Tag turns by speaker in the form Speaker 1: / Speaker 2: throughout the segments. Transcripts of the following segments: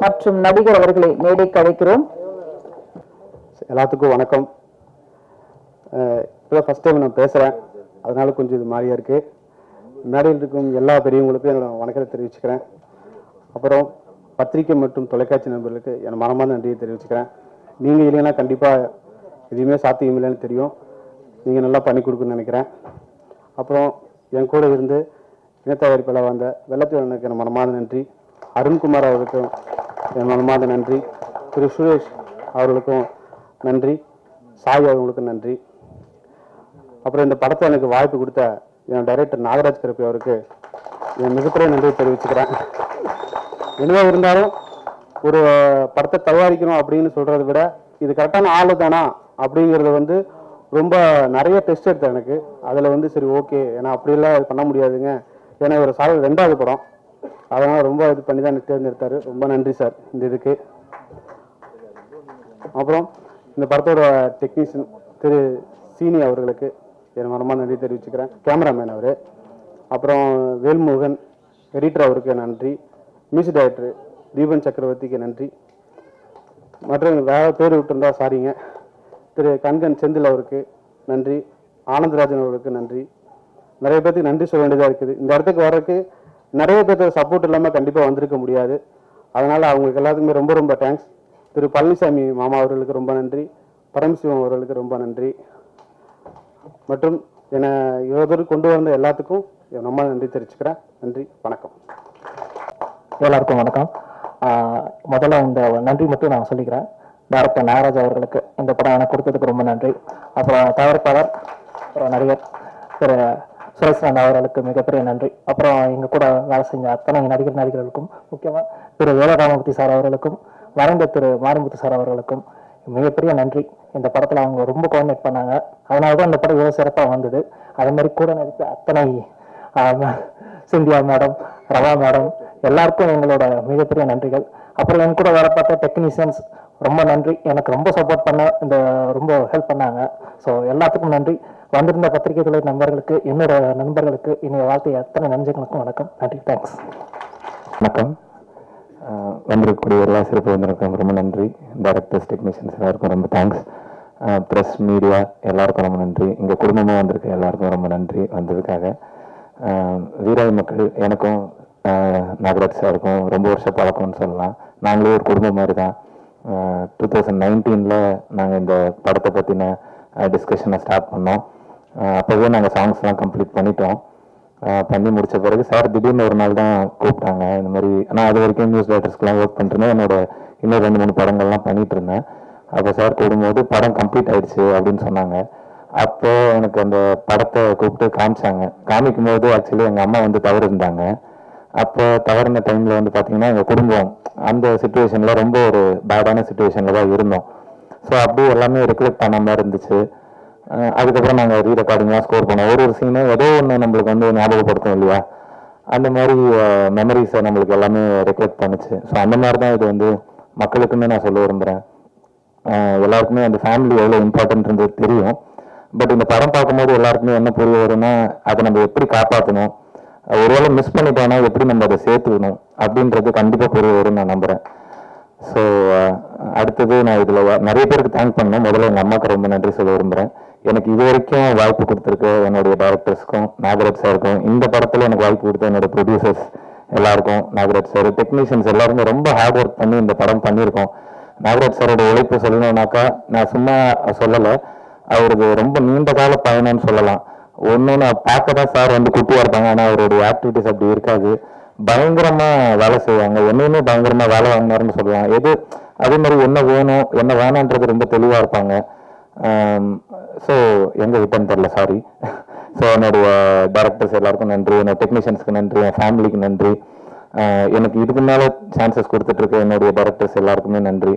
Speaker 1: மற்றும் நடிகர் அவர்களை மேடைக்கு அழைக்கிறோம்.
Speaker 2: எல்லாத்துக்கும் வணக்கம். இப்போ ஃபர்ஸ்ட் டைம் நான் பேசுகிறேன், அதனால கொஞ்சம் இது மாதிரியா இருக்கு. மேடையில் இருக்கும் எல்லா பெரியவங்களுக்கும் என்னோட வணக்கத்தை தெரிவிச்சுக்கிறேன். அப்புறம் பத்திரிகை மற்றும் தொலைக்காட்சி நண்பர்களுக்கு என் மனமார்ந்த நன்றியை தெரிவிச்சுக்கிறேன். நீங்கள் இல்லைன்னா கண்டிப்பாக எதுவுமே சாத்தியம் இல்லைன்னு தெரியும். நீங்கள் நல்லா பண்ணி கொடுக்குன்னு நினைக்கிறேன். அப்புறம் என் கூட இருந்து இனத்தயாரிப்பில் வந்த வெள்ளத்தூரனுக்கு என் மனமார்ந்த நன்றி. அருண்குமார் அவர்களுக்கும் என் மனமார்ந்த நன்றி. திரு சுரேஷ் அவர்களுக்கும் நன்றி. சாய் அவர்களுக்கும் நன்றி. அப்புறம் இந்த படத்தை எனக்கு வாய்ப்பு கொடுத்த என் டைரக்டர் நாகராஜ் கருப்பி அவருக்கு என் மிகப்பெரிய நன்றியை தெரிவிச்சுக்கிறேன். என்னவா இருந்தாலும் ஒரு படத்தை தயாரிக்கணும் அப்படின்னு சொல்கிறத விட இது கரெக்டான ஆளு தானா அப்படிங்கிறது ரொம்ப நிறைய டெஸ்ட் எடுத்தேன் எனக்கு. அதில் சரி ஓகே, ஏன்னா அப்படிலாம் பண்ண முடியாதுங்க, ஏன்னா ஒரு சார் 2வது படம், அதனால் ரொம்ப இது பண்ணி தான் எனக்கு தேர்ந்தெடுத்தார். ரொம்ப நன்றி சார் இந்த இதுக்கு. அப்புறம் இந்த படத்தோட டெக்னீஷியன் திரு சீனி அவர்களுக்கு என் மனமாக நன்றி தெரிவிச்சுக்கிறேன். கேமராமேன் அவர். அப்புறம் வேல்முருகன் எடிட்டர் அவருக்கு நன்றி. மியூசிக் டைரக்டர் தீபன் சக்கரவர்த்திக்கு நன்றி. மற்றும் வேறு பேர் விட்டுருந்தா சாரிங்க. திரு கண்கன் செந்தில் அவருக்கு நன்றி. ஆனந்தராஜன் அவர்களுக்கு நன்றி. நிறைய பேருக்கு நன்றி சொல்ல வேண்டியதாக இருக்குது. இந்த இடத்துக்கு வர்றதுக்கு நிறைய பேர்த்து சப்போர்ட் இல்லாமல் கண்டிப்பாக வந்திருக்க முடியாது. அதனால் அவங்களுக்கு எல்லாத்துக்குமே ரொம்ப ரொம்ப தேங்க்ஸ். திரு பழனிசாமி மாமா அவர்களுக்கு ரொம்ப நன்றி. பரமசிவம் அவர்களுக்கு ரொம்ப நன்றி. மற்றும் என்னை இவ்வளோ தூரம் கொண்டு வந்த எல்லாத்துக்கும் ரொம்ப நன்றி தெரிவிச்சுக்கிறேன். நன்றி, வணக்கம்.
Speaker 3: எல்லாருக்கும் வணக்கம். முதல்ல இந்த நன்றி மட்டும் நான் சொல்லிக்கிறேன். டைரக்டர் நாகராஜ் அவர்களுக்கு இந்த படம் எனக்கு கொடுத்ததுக்கு ரொம்ப நன்றி. அப்புறம் தயாரிப்பாளர் அப்புறம் நடிகர் திரு சுரேஷ்ரான் அவர்களுக்கு மிகப்பெரிய நன்றி. அப்புறம் எங்கள் கூட வேலை செஞ்ச அத்தனை நடிகர்களுக்கும், முக்கியமாக திரு வேலராமமூர்த்தி சார் அவர்களுக்கும் வரைந்த திரு மாரிமுத்து சார் அவர்களுக்கும் மிகப்பெரிய நன்றி. இந்த படத்தில் அவங்க ரொம்ப கோஆர்டினேட் பண்ணாங்க. அதனால தான் இந்த படம் இவ்வளோ சிறப்பாக வந்தது. அதே மாதிரி கூட நடித்த அத்தனை சிந்தியா மேடம், ரவா மேடம் எல்லாருக்கும் எங்களோட மிகப்பெரிய நன்றிகள். அப்புறம் என் கூட வேலை பார்த்த டெக்னீஷியன்ஸ் ரொம்ப நன்றி. எனக்கு ரொம்ப சப்போர்ட் பண்ண ரொம்ப ஹெல்ப் பண்ணாங்க. ஸோ எல்லாத்துக்கும் நன்றி. வந்திருந்த பத்திரிகை துறை நண்பர்களுக்கு, என்னோட நண்பர்களுக்கு, என்னுடைய வாழ்க்கை அத்தனை நண்பர்களுக்கும் வணக்கம். நன்றி, தேங்க்ஸ்.
Speaker 4: வணக்கம். வந்திருக்கக்கூடிய எல்லா சிறப்பு வந்திருக்கும் ரொம்ப நன்றி. டைரக்டர்ஸ், டெக்னீஷியன்ஸ் எல்லாருக்கும் ரொம்ப தேங்க்ஸ். ப்ரெஸ், மீடியா எல்லாருக்கும் ரொம்ப நன்றி. இங்கே குடும்பமாக வந்திருக்க எல்லாருக்கும் ரொம்ப நன்றி வந்ததுக்காக. வீராய் மக்கள், எனக்கும் நாகராஜ் சாருக்கும் ரொம்ப வருஷம் பழக்கம்னு சொல்லலாம். நாங்களே ஒரு குடும்பம் மாதிரி தான். 2019 நாங்கள் இந்த படத்தை பற்றின டிஸ்கஷனை ஸ்டார்ட் பண்ணோம். அப்போவே நாங்கள் சாங்ஸ்லாம் கம்ப்ளீட் பண்ணிட்டோம். பண்ணி முடித்த பிறகு சார் திடீர்னு ஒரு நாள் தான் கூப்பிட்டாங்க. இந்த மாதிரி நான் அது வரைக்கும் நியூஸ் ரைட்டர்ஸ்க்கெலாம் ஒர்க் பண்ணிட்டுருந்தேன். என்னோட இன்னும் 2-3 படங்கள்லாம் பண்ணிகிட்டு இருந்தேன். அப்போ சார் கூடும்போது படம் கம்ப்ளீட் ஆகிடுச்சு அப்படின்னு சொன்னாங்க. அப்போ எனக்கு அந்த படத்தை கூப்பிட்டு காமிச்சாங்க. காமிக்கும் போது ஆக்சுவலி எங்கள் அம்மா தவறு இருந்தாங்க. அப்போ தவறின டைமில் பார்த்தீங்கன்னா எங்கள் குடும்பம் அந்த சுச்சுவேஷனில் ரொம்ப ஒரு பேடான சுச்சுவேஷனில் தான் இருந்தோம். ஸோ அப்படியே எல்லாமே ரெகுலேட் பண்ண மாதிரி இருந்துச்சு. அதுக்கப்புறம் நாங்கள் ரீரெக்கார்டிங்லாம் ஸ்கோர் பண்ணோம். ஒரு சீனும் ஏதோ ஒன்று நம்மளுக்கு ஞாபகப்படுத்தும் இல்லையா, அந்த மாதிரி மெமரிஸை நம்மளுக்கு எல்லாமே ரெகுலேட் பண்ணுச்சு. ஸோ அந்த மாதிரி தான் இது மக்களுக்குமே நான் சொல்ல விரும்புகிறேன். எல்லாருக்குமே அந்த ஃபேமிலி எவ்வளோ இம்பார்ட்டன்ட்ன்றது தெரியும். பட் இந்த படம் பார்க்கும்போது எல்லாருக்குமே என்ன புரிய வரும்னா, அதை நம்ம எப்படி காப்பாற்றணும், ஒருவேளை மிஸ் பண்ணிட்டோம்னா எப்படி நம்ம அதை சேர்த்துக்கணும் அப்படின்றது கண்டிப்பாக புரிய வரும்னு நான் நம்புகிறேன். ஸோ அடுத்தது நான் இதில் நிறைய பேருக்கு தேங்க் பண்ணேன். முதல்ல எங்கள் அம்மாவுக்கு ரொம்ப நன்றி சொல்ல விரும்புகிறேன். எனக்கு இது வரைக்கும் வாய்ப்பு கொடுத்துருக்க என்னுடைய டைரக்டர்ஸ்க்கும், நாகராஜ் சாருக்கும், இந்த படத்தில் எனக்கு வாய்ப்பு கொடுத்த என்னோட ப்ரொடியூசர்ஸ் எல்லாருக்கும், நாகராஜ் சார், டெக்னீஷியன்ஸ் எல்லாருமே ரொம்ப ஹார்ட் ஒர்க் பண்ணி இந்த படம் பண்ணியிருக்கோம். நாகராஜ் சாரோட உழைப்பு சொல்லணும்னாக்கா நான் சும்மா சொல்லலை, அவருக்கு ரொம்ப நீண்ட கால பயணம்னு சொல்லலாம். ஒன்று நான் பார்க்க தான் சார் குட்டியாக இருப்பாங்க, ஆனால் அவருடைய ஆக்டிவிட்டிஸ் அப்படி இருக்காது. பயங்கரமாக வேலை செய்வாங்க. என்னையுமே பயங்கரமாக வேலை வாங்கினாருன்னு சொல்லலாம். அதே மாதிரி என்ன வேணும் என்ன வேணான்றது ரொம்ப தெளிவாக இருப்பாங்க. ஸோ எங்கே விட்டேன்னு தெரில, சாரி. ஸோ என்னுடைய டைரக்டர்ஸ் எல்லாருக்கும் நன்றி, என்னோட டெக்னீஷியன்ஸ்க்கு நன்றி, என் ஃபேமிலிக்கு நன்றி. எனக்கு இதுக்கு மேலே சான்சஸ் கொடுத்துட்ருக்க என்னுடைய டைரக்டர்ஸ் எல்லாருக்குமே நன்றி.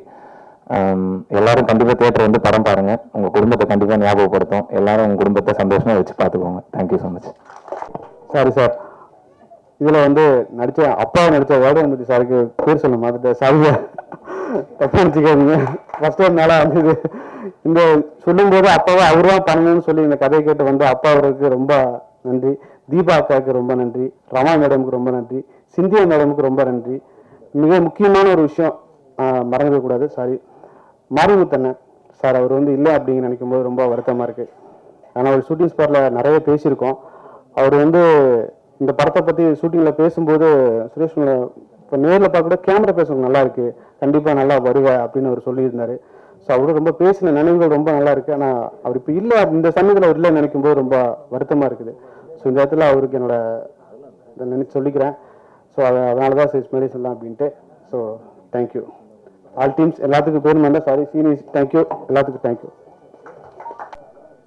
Speaker 4: எல்லாரும் கண்டிப்பாக தியேட்டர் படம் பாருங்கள். உங்கள் குடும்பத்தை கண்டிப்பாக ஞாபகப்படுத்தும். எல்லாரும் உங்கள் குடும்பத்தை சந்தோஷமாக வச்சு பார்த்துக்கோங்க. Thank you so much.
Speaker 2: Sorry sir, இதில் நடித்த அப்பாவை நடித்த வேடமூர்த்தி சாருக்கு பேர் சொல்ல மாட்டேன். சாரி தப்பு வச்சுக்காதீங்க. ஃபர்ஸ்ட் டைம் நல்லா வந்தது. இந்த சொல்லும்போது அப்பாவை அவர் தான் பண்ணணும்னு சொல்லி இந்த கதையை கேட்டு அப்பா அவருக்கு ரொம்ப நன்றி. தீபா அக்காவுக்கு ரொம்ப நன்றி. ரமா மேடமுக்கு ரொம்ப நன்றி. சிந்தியா மேடமுக்கு ரொம்ப நன்றி. மிக முக்கியமான ஒரு விஷயம் மறந்துடக்கூடாது. சாரி, மாரிமுத்தண்ணன் சார் அவர் வந்து இல்லை அப்படிங்க நினைக்கும் போது ரொம்ப வருத்தமாக இருக்குது. ஆனால் ஒரு ஷூட்டிங் ஸ்பாட்டில் நிறைய பேசியிருக்கோம். அவர் வந்து இந்த படத்தை பற்றி ஷூட்டிங்கில் பேசும்போது சுரேஷ் இப்போ நேரில் பார்க்க கூட கேமரா பேசுறது நல்லா இருக்கு, கண்டிப்பாக நல்லா வருவ அப்படின்னு அவர் சொல்லியிருந்தாரு. ஸோ அவரோட ரொம்ப பேசின நினைவுகள் ரொம்ப நல்லா இருக்கு. ஆனால் அவர் இப்போ இல்லை, இந்த சமயத்தில் அவர் இல்லைன்னு நினைக்கும் போது ரொம்ப வருத்தமாக இருக்குது. ஸோ இந்த இடத்துல அவருக்கு என்னோட நினைச்சு சொல்லிக்கிறேன். ஸோ அதனால தான் மாதிரி சொல்லலாம் அப்படின்ட்டு. ஸோ தேங்க்யூ ஆல் டீம்ஸ், எல்லாத்துக்கும் பேர் வேண்டாம், சாரி சீனியர்ஸ், தேங்க்யூ எல்லாத்துக்கும் தேங்க்யூ.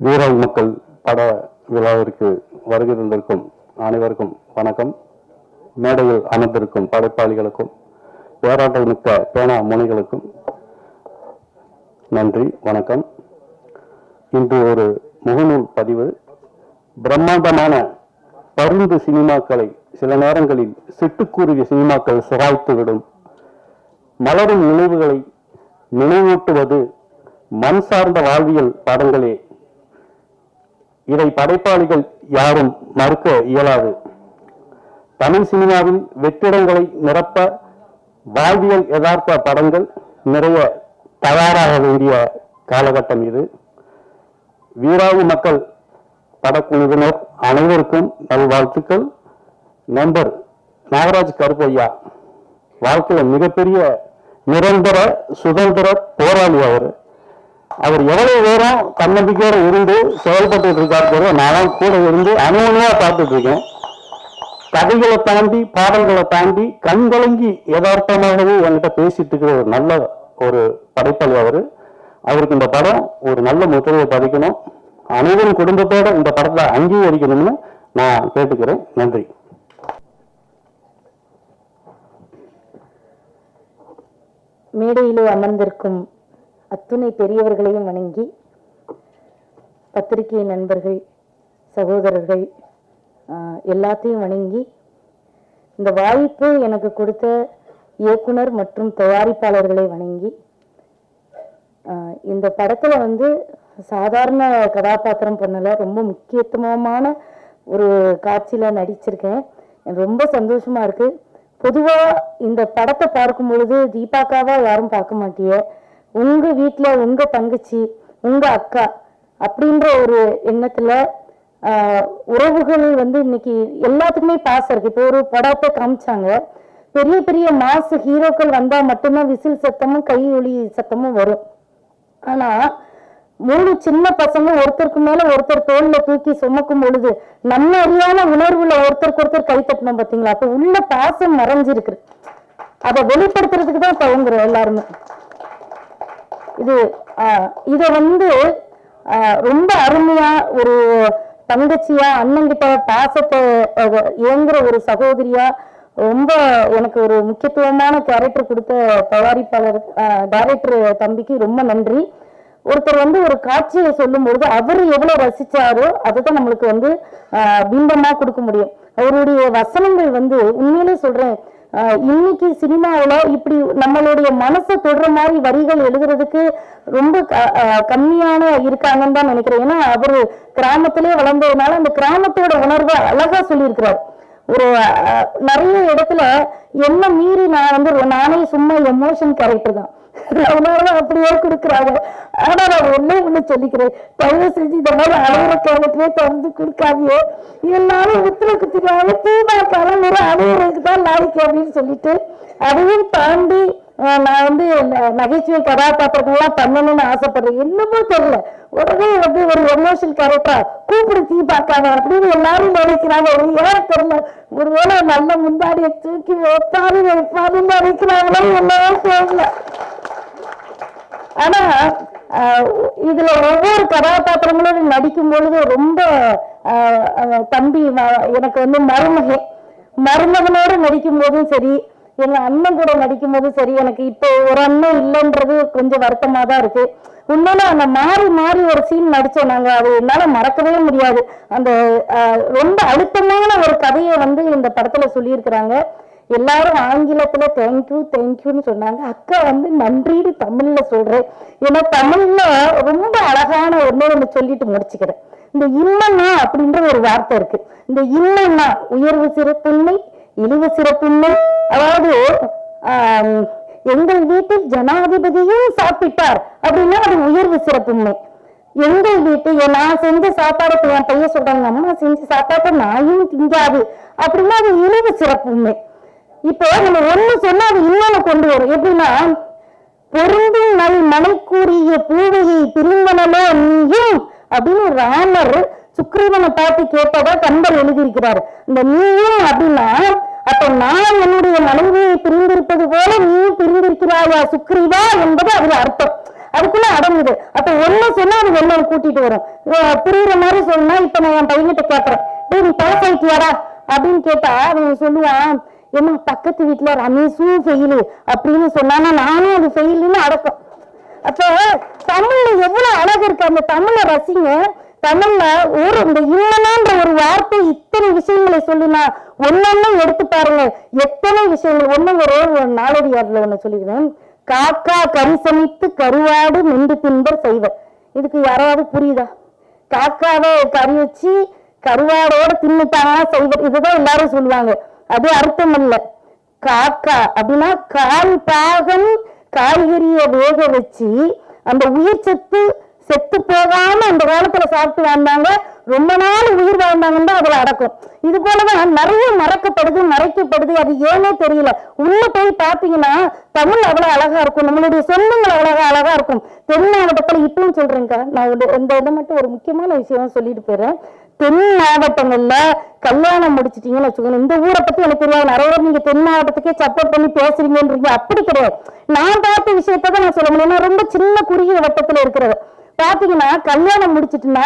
Speaker 5: வீராய் மக்கள் பட விழாவிற்கு வருகை தந்திருக்கும் அனைவருக்கும் வணக்கம். மேடையில் அமர்ந்திருக்கும் படைப்பாளிகளுக்கும் போராட்டம் மிக்க பேனா முனைகளுக்கும் நன்றி, வணக்கம். இன்று ஒரு முகநூல் பதிவு. பிரம்மாண்டமான பருந்து சினிமாக்களை சில நேரங்களில் சிட்டுக்குருவிய சினிமாக்கள் சுராய்த்துவிடும். மலரும் நினைவுகளை நினைவூட்டுவது மண் சார்ந்த வாழ்வியல் படங்களே. இதை படைப்பாளிகள் யாரும் மறுக்க இயலாது. தமிழ் சினிமாவில் வெற்றிடங்களை நிரப்ப வாழ்வியல் யதார்த்த படங்கள் நிறைய தயாராக வேண்டிய காலகட்டம் இது. வீராய் மக்கள் படக்குழுவினர் அனைவருக்கும் நல்வாழ்த்துக்கள். நண்பர் நாகராஜ் கருப்பையா வாழ்க்கையில மிகப்பெரிய நிரந்தர சுதந்திர போராளி. அவர் எவ்வளவு நேரம் தன்னம்பிக்கையோடு இருந்து செயல்பட்டு இருக்காரு, நான் கூட இருந்து அனுமதியா பார்த்துட்டு இருக்கேன். கதைகளை தாண்டி பாடல்களை தாண்டி கண்கலங்கி யதார்த்தமாகவே என்கிட்ட பேசிட்டு இருக்கிற ஒரு நல்ல ஒரு படைப்பாளி அவருக்கு இந்த படம் ஒரு நல்ல முத்திரையை பதிக்கணும். அனைவரும் குடும்பத்தோட இந்த படத்தை அங்கீகரிக்கணும்னு நான் கேட்டுக்கிறேன். நன்றி.
Speaker 6: மேடையிலே அமர்ந்திருக்கும் அத்துணை பெரியவர்களையும் வணங்கி, பத்திரிகை நண்பர்கள், சகோதரர்கள் எல்லாத்தையும் வணங்கி, இந்த வாய்ப்பு எனக்கு கொடுத்த இயக்குனர் மற்றும் தயாரிப்பாளர்களை வணங்கி, இந்த படத்துல வந்து சாதாரண கதாபாத்திரம் பண்ணல, ரொம்ப முக்கியத்துவமான ஒரு காட்சியில நடிச்சிருக்கேன். ரொம்ப சந்தோஷமா இருக்கு. பொதுவா இந்த படத்தை பார்க்கும் பொழுது தீபாக்காவா யாரும் பார்க்க மாட்டிய, உங்க வீட்டுல உங்க தங்கச்சி, உங்க அக்கா அப்படின்ற ஒரு எண்ணத்துல உறவுகள் வந்து இன்னைக்கு எல்லாத்துக்குமே பாசம் இருக்கு. இப்போ ஒரு படத்தை காமிச்சாங்க, பெரிய பெரிய மாசு ஹீரோக்கள் வந்தா மட்டும்தான் விசில் சத்தமும் கை ஒலி சத்தமும் வரும். ஆனா 3 சின்ன பசங்க ஒருத்தருக்கு மேல ஒருத்தர் தோல்ல தூக்கி சுமக்கும் பொழுது நம்ம அறியான உணர்வுல ஒருத்தருக்கு ஒருத்தர் கை தட்டணும் பாத்தீங்களா? அப்ப உள்ள பாசம் மறைஞ்சிருக்கு. அதை வெளிப்படுத்துறதுக்கு தான் தவங்குறோம் எல்லாருமே. இத வந்து ரொம்ப அருமையா ஒரு தங்கச்சியா, அண்ணங்கிட்ட பாசத்தை ஏங்குற ஒரு சகோதரியா, ரொம்ப எனக்கு ஒரு முக்கியத்துவமான கேரக்டர் கொடுத்த தயாரிப்பாளர் டைரக்டர் தம்பிக்கு ரொம்ப நன்றி. ஒருத்தர் வந்து ஒரு காட்சியை சொல்லும் பொழுது அவரு எவ்வளவு ரசிச்சாரோ அதைதான் நம்மளுக்கு வந்து பிம்பமா கொடுக்க முடியும். அவருடைய வசனங்கள் வந்து உண்மையிலே சொல்றேன், இன்னைக்கு சினிமாவில இப்படி நம்மளுடைய மனசை தொடுற மாதிரி வரிகள் எழுதுறதுக்கு ரொம்ப கம்மியான இருக்காங்கன்னு தான் நினைக்கிறேன். ஏன்னா அவரு கிராமத்திலே வளர்ந்ததுனால அந்த கிராமத்தோட உணர்வை அழகா சொல்லியிருக்கிறார். ஒரு நிறைய இடத்துல என்ன மீறி நான் வந்து நானே சும்மா எமோஷன் கேரக்டர் தான், அதனாலதான் அப்படியே கொடுக்குறாங்க. ஆனா நான் ஒண்ணு சொல்லிக்கிறேன், தயவு செஞ்சு இந்த மாதிரி அலுவலக கேரக்டரே திறந்து கொடுக்காதியோ, எல்லாரும் உத்தர குத்திக்காக தீமாக்கால ஒரு அலுவலருக்கு தான் லாய்க்கு அப்படின்னு சொல்லிட்டு, அதையும் தாண்டி நான் வந்து நகைச்சுவை கதாபாத்திரங்கள்லாம் பண்ணணும்னு ஆசைப்படுறேன். என்னமோ தெரியல, உடனே வந்து ஒரு எமோஷனல் கேரக்டரா கூப்பிடு தீ பார்க்காம அப்படின்னு எல்லாரும் நினைக்கிறாங்க. ஏன் தெரியல, ஒருவேளை நல்ல முந்தாடியை தூக்கி வைப்பாரு வைப்பாருன்னு நினைக்கிறாங்களோ என்னவோ தெரியல. ஆனா இதுல ஒவ்வொரு கதாபாத்திரங்களும் நடிக்கும் பொழுது ரொம்ப தம்பி எனக்கு வந்து மருமகனோட நடிக்கும் போதும் சரி, எங்க அண்ணன் கூட நடிக்கும் போதும் சரி, எனக்கு இப்போ ஒரு அண்ணன் இல்லைன்றது கொஞ்சம் வருத்தமா தான் இருக்கு. உண்மையில அந்த மாறி மாறி ஒரு சீன் நடிச்சோம் நாங்க, அது என்னால மறக்கவே முடியாது. அந்த ரொம்ப அழுத்தமான ஒரு கதையை வந்து இந்த படத்துல சொல்லியிருக்கிறாங்க. எல்லாரும் ஆங்கிலத்துல தேங்க்யூ தேங்க்யூன்னு சொன்னாங்க. அக்கா வந்து நன்றின்னு தமிழ்ல சொல்றேன். ஏன்னா தமிழ்ல ரொம்ப அழகான ஒண்ணு சொல்லிட்டு முடிச்சுக்கிறேன். இந்த இன்னன்னா அப்படின்ற ஒரு வார்த்தை இருக்கு. இந்த இன்னன்னா உயர்வு சிறப்புண்மை, இழிவு சிறப்புண்மை, அதாவது எங்கள் வீட்டில் ஜனாதிபதியும் சாப்பிட்டார் அப்படின்னா அது உயர்வு சிறப்புமே. எங்கள் வீட்டு நான் செஞ்ச சாப்பாடு என் பையன் சொல்றாங்க, அம்மா செஞ்ச சாப்பாட்டை நாயும் திங்காது அப்படின்னா அது இழிவு சிறப்புமே. இப்போ நம்ம ஒண்ணு சொன்னா அது இன்னொன்னு கொண்டு வரும். எப்படின்னா, பொருந்தும் நல் மனைக்கூறிய பூவையை பிரிந்தனோ நீயும் அப்படின்னு ராமர் சுக்ரீவனை பார்த்து கேட்டதா கம்பர் எழுதியிருக்கிறார். இந்த நீயும் அப்படின்னா, அப்ப நான் என்னுடைய மனைவியை பிரிந்திருப்பது போல நீயும் பிரிந்திருக்கிறாயா சுக்ரீவா என்பது அதுல அர்த்தம். அதுக்குள்ள அடங்குது. அப்ப ஒண்ணு சொன்னா அது ஒண்ணு கூட்டிட்டு வரும். புரியுற மாதிரி சொன்னா, இப்ப நான் என் பையன்கிட்ட கேட்கறேன், டேய் நீ பாஸ் ஆயிட்டியாடா அப்படின்னு கேட்டா அவன் சொல்லுவான், என்ன பக்கத்து வீட்டுல ரமேஷும் ஃபெயிலு அப்படின்னு சொன்னானா நானும் அது ஃபெயிலுன்னு அடக்கம். அப்ப தமிழ்ல எவ்வளவு அழகு இருக்கு. அந்த தமிழை ரசிங்க. தமிழ்ல இந்த இன்னன்ற ஒரு வார்த்தை இத்தனை விஷயங்களை சொல்லுனா ஒன்னொன்னு எடுத்து பாருங்க, எத்தனை விஷயங்கள். ஒரு நாளடியார்ல ஒண்ணு சொல்லிக்கிறேன், காக்கா கறி சமைத்து கருவாடு மென்று தின்பர் செய்வர். இதுக்கு யாராவது புரியுதா? காக்காவை கறி வச்சு கருவாடோட தின்னுட்டாங்கன்னா செய்வர், இதுதான் எல்லாரும் சொல்லுவாங்க. அது அர்த்தம் இல்ல. காக்கா அப்படின்னா கால் பாகம் காய்கறிய வேக வச்சு அந்த உயிர் சத்து செத்து போகாம அந்த காலத்துல சாப்பிட்டு வாழ்ந்தாங்க, ரொம்ப நாள் உயிர் வாழ்ந்தாங்கன்னு தான் அதுல அடக்கும். இது போலதான் நிறைய மறக்கப்படுது, மறைக்கப்படுது. அது ஏனே தெரியல. உள்ள போய் பாத்தீங்கன்னா தமிழ் அவ்வளவு அழகா இருக்கும், நம்மளுடைய சொந்தங்கள் அவ்வளவு அழகா இருக்கும். தென் மாவட்டத்துல இப்பவும் சொல்றேங்க, நான் இந்த இதை மட்டும் ஒரு முக்கியமான விஷயம் சொல்லிட்டு போயிடுறேன். தென் மாவட்டங்கள்ல கல்யாணம் முடிச்சிட்டீங்கன்னு வச்சுக்கோங்க. இந்த ஊரை பத்தி எனக்கு தெரியாது, நிறைய பேர் நீங்க தென் மாவட்டத்துக்கே சப்போர்ட் பண்ணி பேசுறீங்கன்றீங்க. அப்படி கிடையாது. நான் பார்த்த விஷயத்தான் நான் சொல்ல முடியும். ரொம்ப சின்ன குறுகிய வட்டத்துல இருக்கிறது. பாத்தீங்கன்னா கல்யாணம் முடிச்சிட்டுன்னா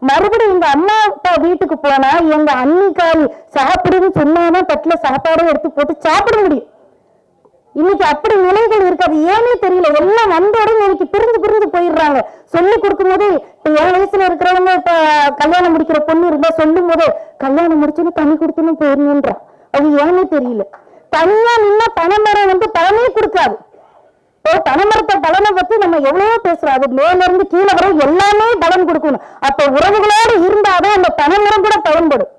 Speaker 6: மறுபடியும் எங்க அம்மா அப்பா வீட்டுக்கு போனா எங்க அன்னிக்காரி சாப்பிடுன்னு சொன்னாதான் தட்டுல சாப்பாடும் எடுத்து போட்டு சாப்பிட முடியும். இன்னைக்கு அப்படி நிலைகள் இருக்காது. ஏனே தெரியல. எல்லாம் வந்தோட இன்னைக்கு பிரிஞ்சு போயிடுறாங்க. சொல்லி கொடுக்கும் போது இப்ப 7 வயசுல இருக்கிறவங்க இப்ப கல்யாணம் முடிக்கிற பொண்ணு இருந்தா சொல்லும் போது கல்யாணம் முடிச்சுன்னு தண்ணி கொடுத்துன்னு போயிருந்தா அது ஏனே தெரியல. தனியா நின்னா பனைமரம் பலனே கொடுக்காது. பனைமரத்தை பலனை பத்தி நம்ம எவ்வளவோ பேசுறோம். அது மேல இருந்து கீழே வர எல்லாமே பலன் கொடுக்கணும். அப்ப உறவுகளோடு இருந்தாதான் அந்த பனைமரம் கூட பயன்படும்.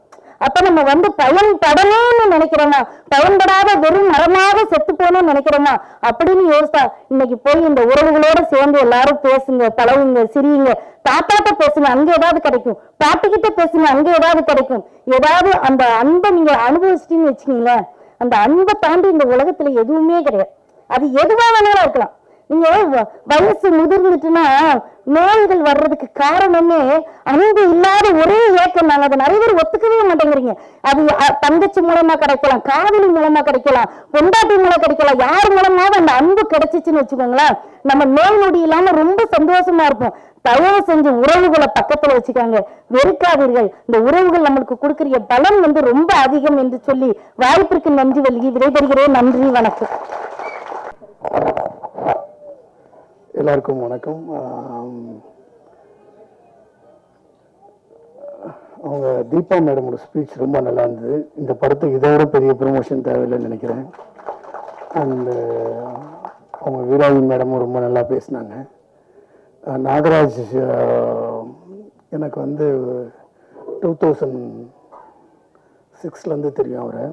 Speaker 6: அப்ப நம்ம பயன்படணும்னு நினைக்கிறோமா, பயன்படாத வெறும் மரமாக செத்து போகணும்னு நினைக்கிறோமா அப்படின்னு யோசித்தா இன்னைக்கு போய் இந்த உறவுகளோட சேர்ந்து எல்லாரும் பேசுங்க, பழகுங்க, சிரியுங்க. தாத்தாட்ட பேசுங்க, அங்க ஏதாவது கிடைக்கும். பாட்டுக்கிட்ட பேசுங்க, அங்க ஏதாவது கிடைக்கும். ஏதாவது அந்த அன்பை நீங்க அனுபவிச்சிட்டீங்கன்னு வச்சுக்கீங்களேன், அந்த அன்பை தாண்டி இந்த உலகத்துல எதுவுமே கிடையாது. அது எதுவா வேணாலும் இருக்கலாம். நீங்க வயசு முதிர்ந்துட்டுன்னா நோய்கள் வர்றதுக்கு காரணமே அன்பு இல்லாத ஒரே ஏக்கம். நாங்க அதை நிறைய பேர் ஒத்துக்கவே மாட்டேங்கிறீங்க. அது தங்கச்சி மூலமா கிடைக்கலாம், காதலி மூலமா கிடைக்கலாம், பொண்டாட்டி மூலம் கிடைக்கலாம், யார் மூலமாவது அந்த அன்பு கிடைச்சிச்சுன்னு வச்சுக்கோங்களேன், நம்ம நோய் நொடி இல்லாம ரொம்ப சந்தோஷமா இருப்போம். தயவு செஞ்சு உறவுகளை பக்கத்துல வச்சுக்காங்க, வெறுக்காதீர்கள். இந்த உறவுகள் நம்மளுக்கு கொடுக்கிற பலன் ரொம்ப அதிகம் என்று சொல்லி வாய்ப்பிற்கு நன்றி வழங்கி விடைபெறுகிறேன். நன்றி, வணக்கம்.
Speaker 2: எல்லாருக்கும் வணக்கம். அவங்க தீபா மேடமோட ஸ்பீச் ரொம்ப நல்லா இருந்தது. இந்த படத்துக்கு இதை விட பெரிய ப்ரமோஷன் தேவையில்லைன்னு நினைக்கிறேன். அண்ட் அவங்க வீராவி மேடமும் ரொம்ப நல்லா பேசினாங்க. நாகராஜ் எனக்கு 2006 தெரியும் அவரை.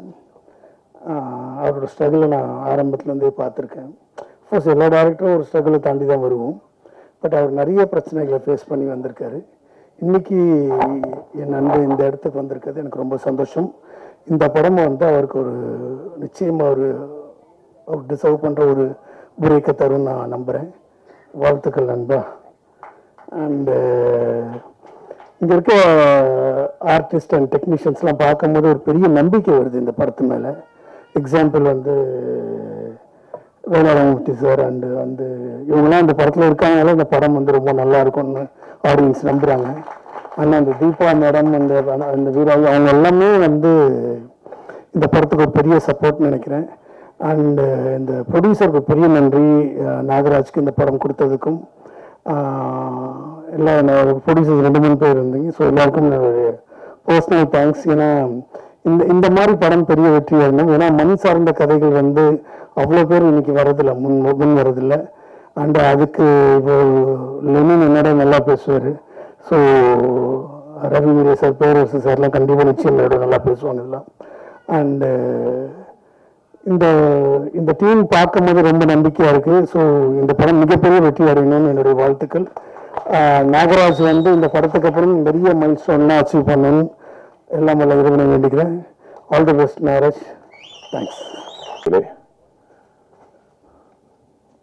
Speaker 2: அவரோட ஸ்ட்ரகிளை நான் ஆரம்பத்துலேருந்தே பார்த்துருக்கேன். அஃப்கோர்ஸ் எல்லா டேரக்டரும் ஒரு ஸ்ட்ரகிளை தாண்டி தான் வருவோம். பட் அவர் நிறைய பிரச்சனைகளை ஃபேஸ் பண்ணி வந்திருக்காரு. இன்னைக்கு என் நண்பர் இந்த இடத்துக்கு வந்திருக்கிறது எனக்கு ரொம்ப சந்தோஷம். இந்த படம் அவருக்கு ஒரு நிச்சயமாக அவர் டிசர்வ் பண்ணுற ஒரு பிரேக்கை தரும் நான் நம்புகிறேன். வாழ்த்துக்கள் நண்பா. அண்டு இங்கே இருக்க ஆர்டிஸ்ட் அண்ட் டெக்னீஷியன்ஸ்லாம் பார்க்கும்போது ஒரு பெரிய நம்பிக்கை வருது இந்த படத்து மேலே. எக்ஸாம்பிள் வேளாளமூர்த்தி சார் அண்டு இவங்கெல்லாம் இந்த படத்தில் இருக்காங்கனால இந்த படம் ரொம்ப நல்லா இருக்கும்னு ஆடியன்ஸ் நம்புகிறாங்க. ஆனால் அந்த தீபா மேடம் அந்த வீராவி அவங்க எல்லாமே இந்த படத்துக்கு ஒரு பெரிய சப்போர்ட்னு நினைக்கிறேன். அண்டு இந்த ப்ரொடியூசருக்கு பெரிய நன்றி, நாகராஜ்க்கு இந்த படம் கொடுத்ததுக்கும். எல்லா ப்ரொடியூசர்ஸ் 2-3 பேர் இருந்தீங்க. ஸோ எல்லாருக்கும் பர்சனல் தேங்க்ஸ். ஏன்னா இந்த மாதிரி படம் பெரிய வெற்றி வரணும். ஏன்னா மண் சார்ந்த கதைகள் அவ்வளோ பேர் இன்னைக்கு வரதில்லை, முன் வரதில்லை. அண்ட் அதுக்கு இப்போ லெனின் என்னோட நல்லா பேசுவார். ஸோ ரவி மீரே சார், பேரரசு சார்லாம் கண்டிப்பாக நிச்சயம் நல்லா பேசுவாங்க எல்லாம். அண்டு இந்த இந்த டீம் பார்க்கும்போது ரொம்ப நம்பிக்கையாக இருக்குது. ஸோ இந்த படம் மிகப்பெரிய வெற்றி அடையணும்னு என்னுடைய வாழ்த்துக்கள். நாகராஜ் வந்து இந்த படத்துக்கு அப்புறம் நிறைய மைல் ஸ்டோன்லாம் அச்சீவ் பண்ணணும் எல்லாம் வல்ல இறைவனை வேண்டிக்கிறேன். All the best Nagaraj. Thanks.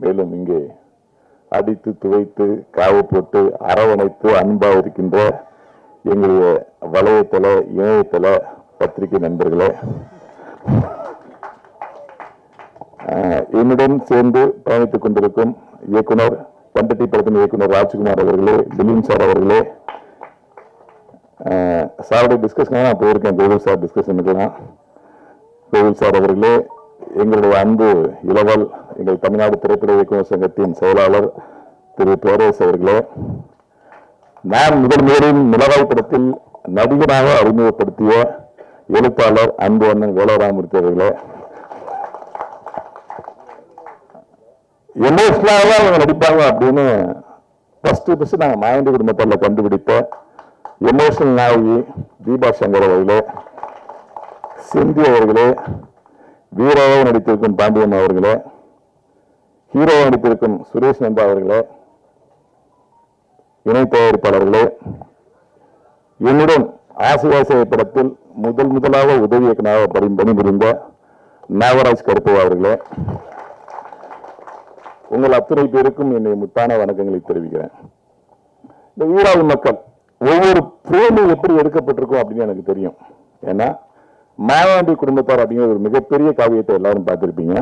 Speaker 7: மேலும் இங்கே அடித்து துவைத்து காவு போட்டு அரவணைத்து அன்பாக இருக்கின்ற எங்களுடைய வலையத்தள இணையதள பத்திரிகை நண்பர்களே, என்னுடன் சேர்ந்து பயணித்துக் கொண்டிருக்கும் இயக்குனர் பண்டட்டி படத்தின் இயக்குனர் ராஜ்குமார் அவர்களே, திலீப் சார் அவர்களே, சாருடைய டிஸ்கஷன் நான் போயிருக்கேன். கோவில் சார் டிஸ்கஷனுக்கெல்லாம் கோவில் சார் அவர்களே, எங்களுடைய அன்பு இளவல் எங்கள் தமிழ்நாடு திரைப்பட இயக்குநர் சங்கத்தின் செயலாளர் திரு பேரேஸ் அவர்களே, நான் முதலில் மிளகாய் படத்தில் நடிகராக அறிமுகப்படுத்திய எழுத்தாளர் அன்பு அண்ணன் வேலராமூர்த்தி அவர்களே, எமோஷனலாக அவங்க நடிப்பாங்க அப்படின்னு ஃபர்ஸ்ட் நாங்கள் மாயண்டி குடும்பத்தால் கண்டுபிடித்த எமோஷனல் நாயகி தீபா சங்கர் அவர்களே, சிந்தி அவர்களே, வீராவாக நடித்திருக்கும் பாண்டியன் அவர்களே, ஹீரோவாக நடித்திருக்கும் சுரேஷ் நந்தா அவர்களே, இணை தயாரிப்பாளர்களே, என்னுடன் ஆசை படத்தில் முதலாக உதவி இயக்குநராக பணிபுரிந்த நாகராஜ் கருப்பு அவர்களே, உங்கள் அத்தனை பேருக்கும் என்னை முத்தான வணக்கங்களை தெரிவிக்கிறேன். இந்த வீராவி மக்கள் ஒவ்வொரு பிரேமும் எப்படி எடுக்கப்பட்டிருக்கும் அப்படின்னு எனக்கு தெரியும். ஏன்னா மாயாண்டி குடும்பத்தார் அப்படிங்கிற ஒரு மிகப்பெரிய காவியத்தை எல்லாரும் பார்த்திருப்பீங்க.